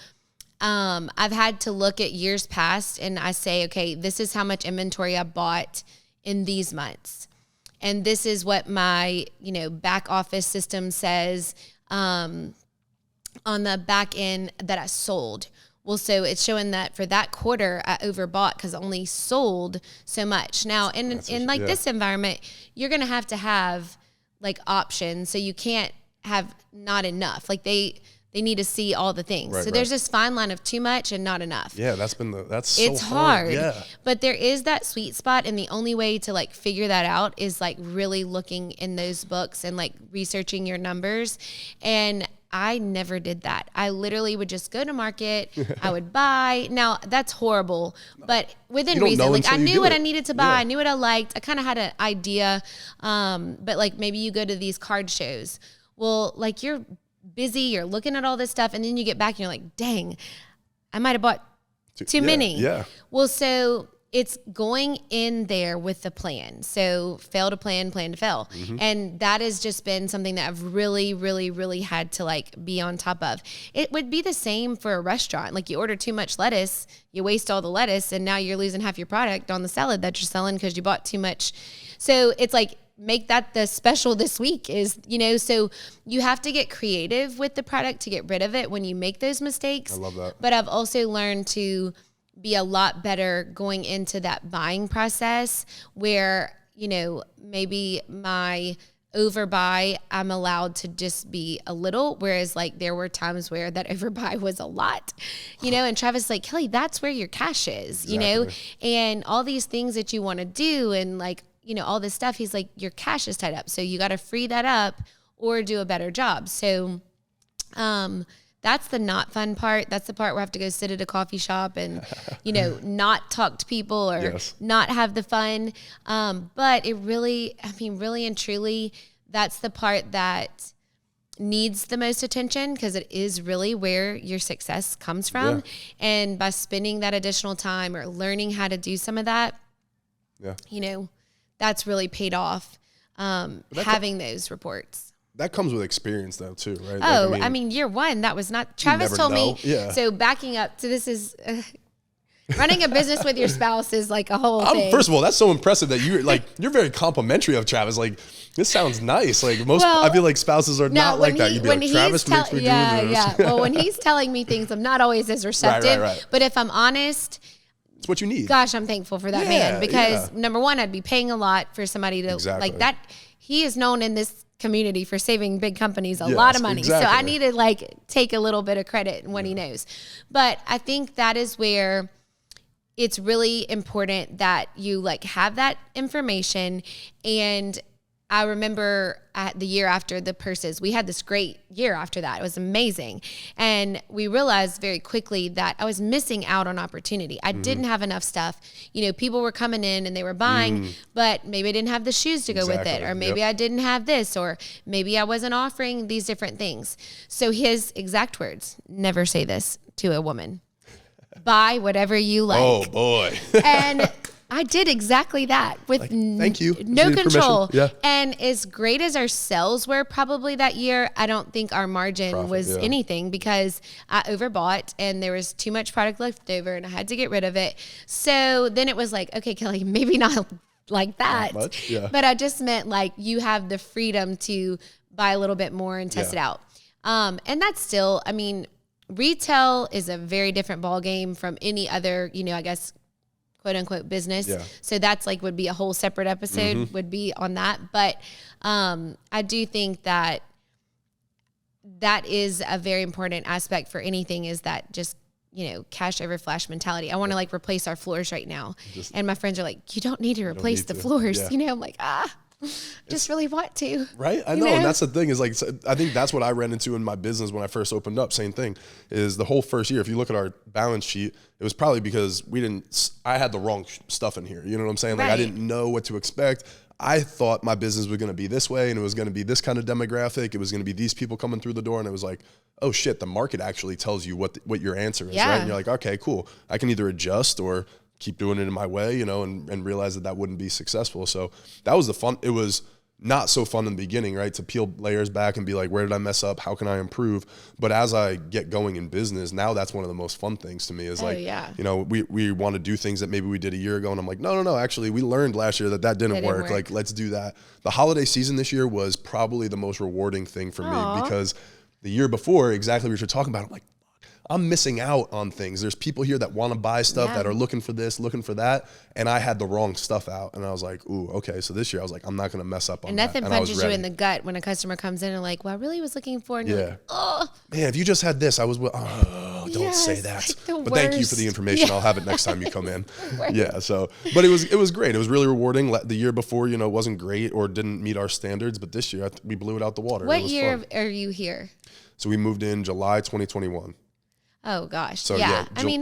I've had to look at years past, and I say, okay, this is how much inventory I bought in these months. And this is what my, back office system says on the back end that I sold. Well, so it's showing that for that quarter, I overbought because I only sold so much. Now, in this environment, you're going to have like options. So you can't have not enough. Like they need to see all the things. So there's this fine line of too much and not enough. Yeah, that's so it's hard. Yeah. But there is that sweet spot. And the only way to like figure that out is like really looking in those books and like researching your numbers. And I never did that. I literally would just go to market. I would buy. Now that's horrible, but within reason. Like I knew what I needed to buy. Yeah. I knew what I liked. I kind of had an idea. But like maybe you go to these card shows. Well, like you're busy, you're looking at all this stuff, and then you get back and you're like, dang, I might have bought too many. Yeah. Well, so it's going in there with the plan. So fail to plan to fail. Mm-hmm. And that has just been something that I've really, really, really had to like be on top of. It would be the same for a restaurant. Like you order too much lettuce, you waste all the lettuce, and now you're losing half your product on the salad that you're selling because you bought too much. So it's like, make that the special this week is, so you have to get creative with the product to get rid of it when you make those mistakes. I love that. But I've also learned to be a lot better going into that buying process where, maybe my overbuy, I'm allowed to just be a little, whereas like there were times where that overbuy was a lot, and Travis is like, Kelly, that's where your cash is, and all these things that you want to do and like, all this stuff. He's like, your cash is tied up. So you got to free that up or do a better job. So, that's the not fun part. That's the part where I have to go sit at a coffee shop and, not talk to people or not have the fun. But it really, really and truly, that's the part that needs the most attention, because it is really where your success comes from. And by spending that additional time or learning how to do some of that, that's really paid off, having those reports. That comes with experience though too, right? Oh, year one, that was not, Travis told me. So backing up, so this is running a business with your spouse is like a whole thing. First of all, that's so impressive that you're very complimentary of Travis. Like, this sounds nice. Like I feel like spouses are not like that. You'd be like, Travis makes me do this. Yeah. Well, when he's telling me things, I'm not always as receptive. Right. But if I'm honest, it's what you need. Gosh, I'm thankful for that man, because number one, I'd be paying a lot for somebody to like that. He is known in this community for saving big companies a lot of money. So I need to take a little bit of credit in what he knows. But I think that is where it's really important that you have that information. And I remember at the year after the purses, we had this great year after that. It was amazing. And we realized very quickly that I was missing out on opportunity. I didn't have enough stuff. People were coming in and they were buying, but maybe I didn't have the shoes to go with it. Or maybe I didn't have this, or maybe I wasn't offering these different things. So his exact words, never say this to a woman. Buy whatever you like. Oh boy. And I did exactly that with thank you. No control. And as great as our sales were probably that year, I don't think our margin was anything, because I overbought and there was too much product left over and I had to get rid of it. So then it was like, okay, Kelly, maybe not like that. Not much, but I just meant you have the freedom to buy a little bit more and test it out. And that's still, retail is a very different ball game from any other, I guess, quote unquote business. So that's would be a whole separate episode would be on that. But I do think that is a very important aspect for anything, is that just, cash over flash mentality. I want to replace our floors right now. And my friends are like, you don't need to replace the floors. I'm like, just really want to. Right? I know. And that's the thing is I think that's what I ran into in my business when I first opened up. Same thing is the whole first year. If you look at our balance sheet, it was probably because I had the wrong stuff in here. You know what I'm saying? I didn't know what to expect. I thought my business was going to be this way, and it was going to be this kind of demographic. It was going to be these people coming through the door. And it was like, oh shit, the market actually tells you what your answer is, right? And you're like, okay, cool. I can either adjust or keep doing it in my way, and realize that wouldn't be successful. So that was the fun. It was not so fun in the beginning, right? To peel layers back and be like, where did I mess up? How can I improve? But as I get going in business, now that's one of the most fun things to me is we want to do things that maybe we did a year ago. And I'm like, no, actually we learned last year that didn't work. Like, let's do that. The holiday season this year was probably the most rewarding thing for me, because the year before, exactly what you're talking about, I'm like, I'm missing out on things. There's people here that want to buy stuff that are looking for this, looking for that. And I had the wrong stuff out. And I was like, ooh, okay. So this year I was like, I'm not going to mess up on that. And nothing punches you in the gut when a customer comes in and like, well, I really was looking for, and you're like, oh. Man, if you just had this, I was, don't say that. But thank you for the information. I'll have it next time you come in. So, but it was great. It was really rewarding. The year before, wasn't great or didn't meet our standards. But this year we blew it out the water. What year are you here? So we moved in July 2021. Oh gosh. So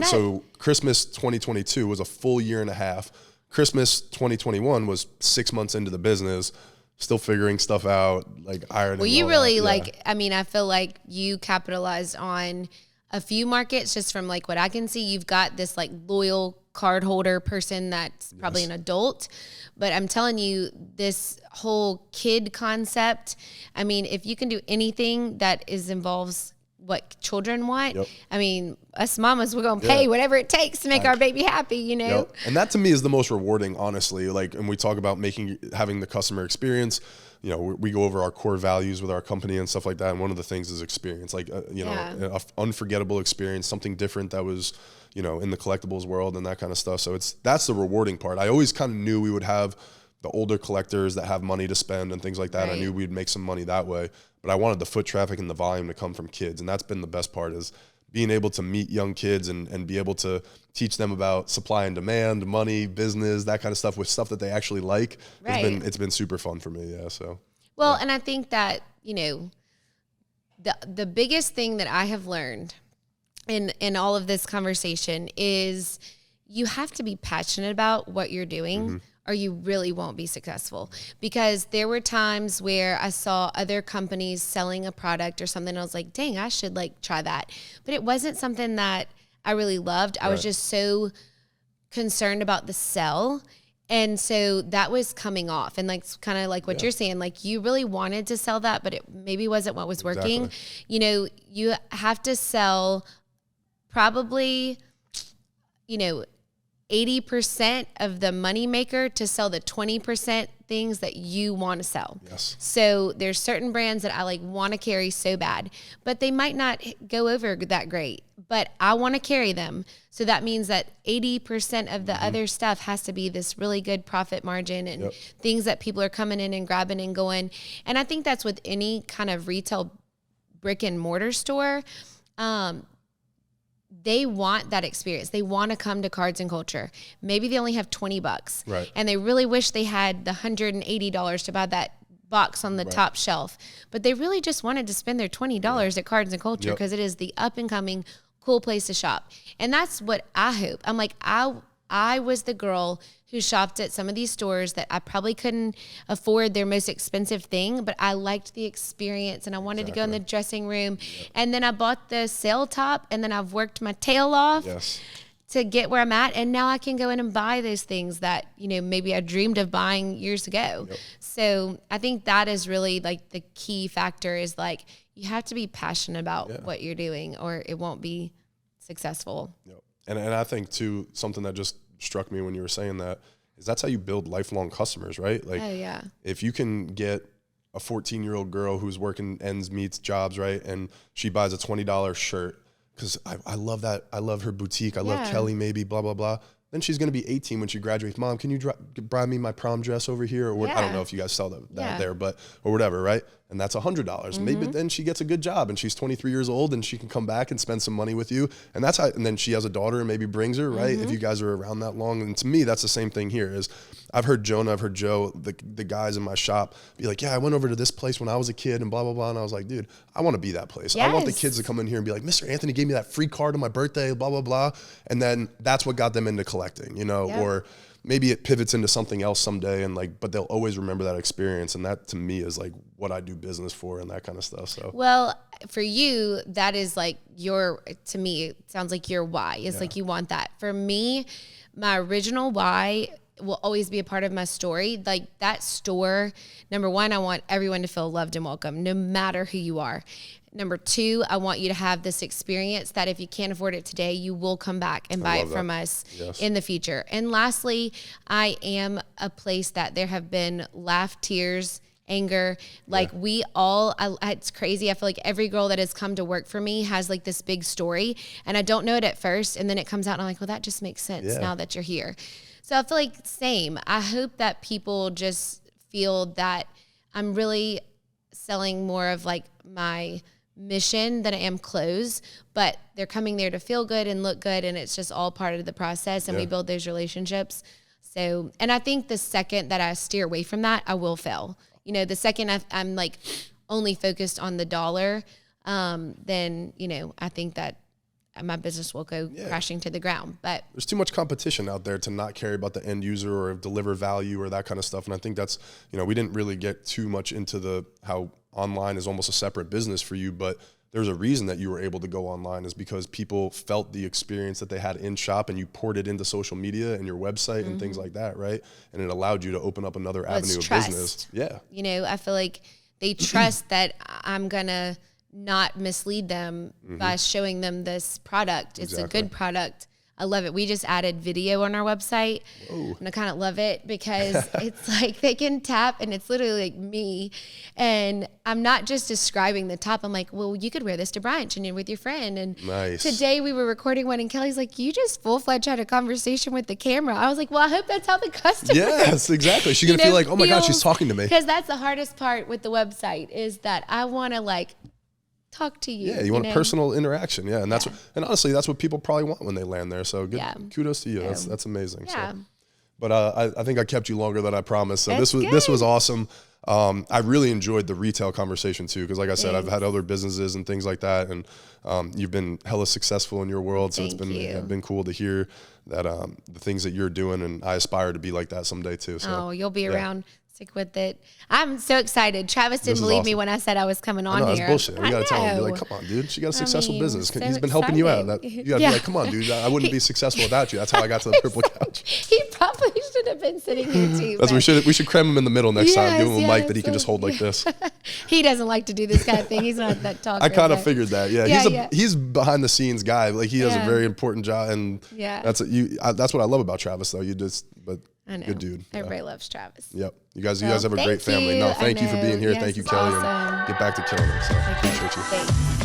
so Christmas 2022 was a full year and a half. Christmas 2021 was 6 months into the business, still figuring stuff out, ironing. Well, you really I feel like you capitalized on a few markets just from what I can see. You've got this loyal card holder person that's probably an adult, but I'm telling you, this whole kid concept, if you can do anything that involves what children want. Us mamas, we're going to pay whatever it takes to make our baby happy, And that to me is the most rewarding, honestly. And we talk about having the customer experience. We go over our core values with our company and stuff like that. And one of the things is experience, an unforgettable experience, something different that was, in the collectibles world and that kind of stuff. So that's the rewarding part. I always kind of knew we would have the older collectors that have money to spend and things like that. Right. I knew we'd make some money that way. But I wanted the foot traffic and the volume to come from kids. And that's been the best part, is being able to meet young kids and be able to teach them about supply and demand, money, business, that kind of stuff, with stuff that they actually like. Right. It's been super fun for me. Yeah. So. Well, and I think that, the biggest thing that I have learned in all of this conversation is you have to be passionate about what you're doing, or you really won't be successful. Because there were times where I saw other companies selling a product or something, and I was like, dang, I should like try that. But it wasn't something that I really loved. I was just so concerned about the sell. And so that was coming off, and like kind of like what you're saying, like you really wanted to sell that, but it maybe wasn't what was working. You know, you have to sell probably, 80% of the money maker to sell the 20% things that you want to sell. Yes. So there's certain brands that I like want to carry so bad, but they might not go over that great, but I want to carry them. So that means that 80% of the other stuff has to be this really good profit margin and things that people are coming in and grabbing and going. And I think that's with any kind of retail brick and mortar store. They want that experience. They want to come to Cards and Culture. Maybe they only have $20, right? And they really wish they had the $180 to buy that box on the top shelf, but they really just wanted to spend their $20 at Cards and Culture because it is the up and coming cool place to shop. And that's what I hope. I'm like, I was the girl who shopped at some of these stores that I probably couldn't afford their most expensive thing, but I liked the experience and I wanted to go in the dressing room. And then I bought the sale top, and then I've worked my tail off to get where I'm at. And now I can go in and buy those things that, maybe I dreamed of buying years ago. So I think that is really like the key factor is like, you have to be passionate about what you're doing or it won't be successful. And I think too, something that just struck me when you were saying that is that's how you build lifelong customers, right? Like, if you can get a 14-year-old girl who's working ends meets jobs, right, and she buys a $20 shirt because I love that, I love her boutique, I love Kelley, maybe blah blah blah. Then she's going to be 18 when she graduates. Mom, can you buy me my prom dress over here? Or what? I don't know if you guys sell that there, but or whatever, right? And that's $100. Maybe then she gets a good job and she's 23 years old and she can come back and spend some money with you. And that's how. And then she has a daughter and maybe brings her, right? If you guys are around that long. And to me, that's the same thing here. Is I've heard Jonah, I've heard Joe, the guys in my shop be like, yeah, I went over to this place when I was a kid and blah blah blah. And I was like, dude, I want to be that place. I want the kids to come in here and be like, Mr. Anthony gave me that free card on my birthday, blah blah blah. And then that's what got them into collecting, or maybe it pivots into something else someday, and like, but they'll always remember that experience, and that to me is like what I do business for and that kind of stuff. So, well, for you, that is like to me, it sounds like your why. It's like you want that. For me, my original why will always be a part of my story. Like that store, number one, I want everyone to feel loved and welcome, no matter who you are. Number two, I want you to have this experience that if you can't afford it today, you will come back and buy it from us in the future. And lastly, I am a place that there have been laugh, tears, anger. Like it's crazy. I feel like every girl that has come to work for me has like this big story, and I don't know it at first. And then it comes out and I'm like, well, that just makes sense now that you're here. So I feel like same. I hope that people just feel that I'm really selling more of like my mission than I am clothes, but they're coming there to feel good and look good, and it's just all part of the process, and we build those relationships. So, and I think the second that I steer away from that, I will fail. The second I'm like only focused on the dollar, then, I think that my business will go crashing to the ground. But there's too much competition out there to not care about the end user or deliver value or that kind of stuff. And I think that's, we didn't really get too much into how online is almost a separate business for you, but there's a reason that you were able to go online is because people felt the experience that they had in shop, and you poured it into social media and your website and things like that, right? And it allowed you to open up another avenue of business. Yeah. I feel like they trust that I'm going to not mislead them by showing them this product. It's a good product. I love it. We just added video on our website. Whoa. And I kind of love it because it's like they can tap and it's literally like me. And I'm not just describing the top. I'm like, well, you could wear this to brunch and you're with your friend. And today we were recording one and Kelly's like, you just full-fledged had a conversation with the camera. I was like, well, I hope that's how the customer Yes, exactly. She's going to feel like, oh my God, she's talking to me. Because that's the hardest part with the website is that I want to like talk to you. Yeah, you want a personal interaction. Yeah, and that's what, and honestly, that's what people probably want when they land there. So good, kudos to you. Yeah. That's amazing. Yeah. So, but I think I kept you longer than I promised. So this was awesome. I really enjoyed the retail conversation too, because like I said, I've had other businesses and things like that, and you've been hella successful in your world. So it's been cool to hear that the things that you're doing, and I aspire to be like that someday too. So you'll be around. Stick with it. I'm so excited. Travis didn't believe me when I said I was coming on here. That's bullshit. We gotta tell him, be like, come on, dude. She got a successful business. He's been helping you out. You gotta be like, come on, dude. I wouldn't be successful without you. That's how I got to the purple couch. He probably should have been sitting here too. That's we should cram him in the middle next time. Give him a mic that he can just hold like this. He doesn't like to do this kind of thing. He's not that talker. I kind of figured that. Yeah, he's behind the scenes guy. Like he has a very important job, and that's what I love about Travis though. I know. Good dude. Everybody loves Travis. Yep. You guys have a great family. No, thank you for being here. Thank you, Kelly. Awesome. And get back to killing it. So appreciate you. Thanks.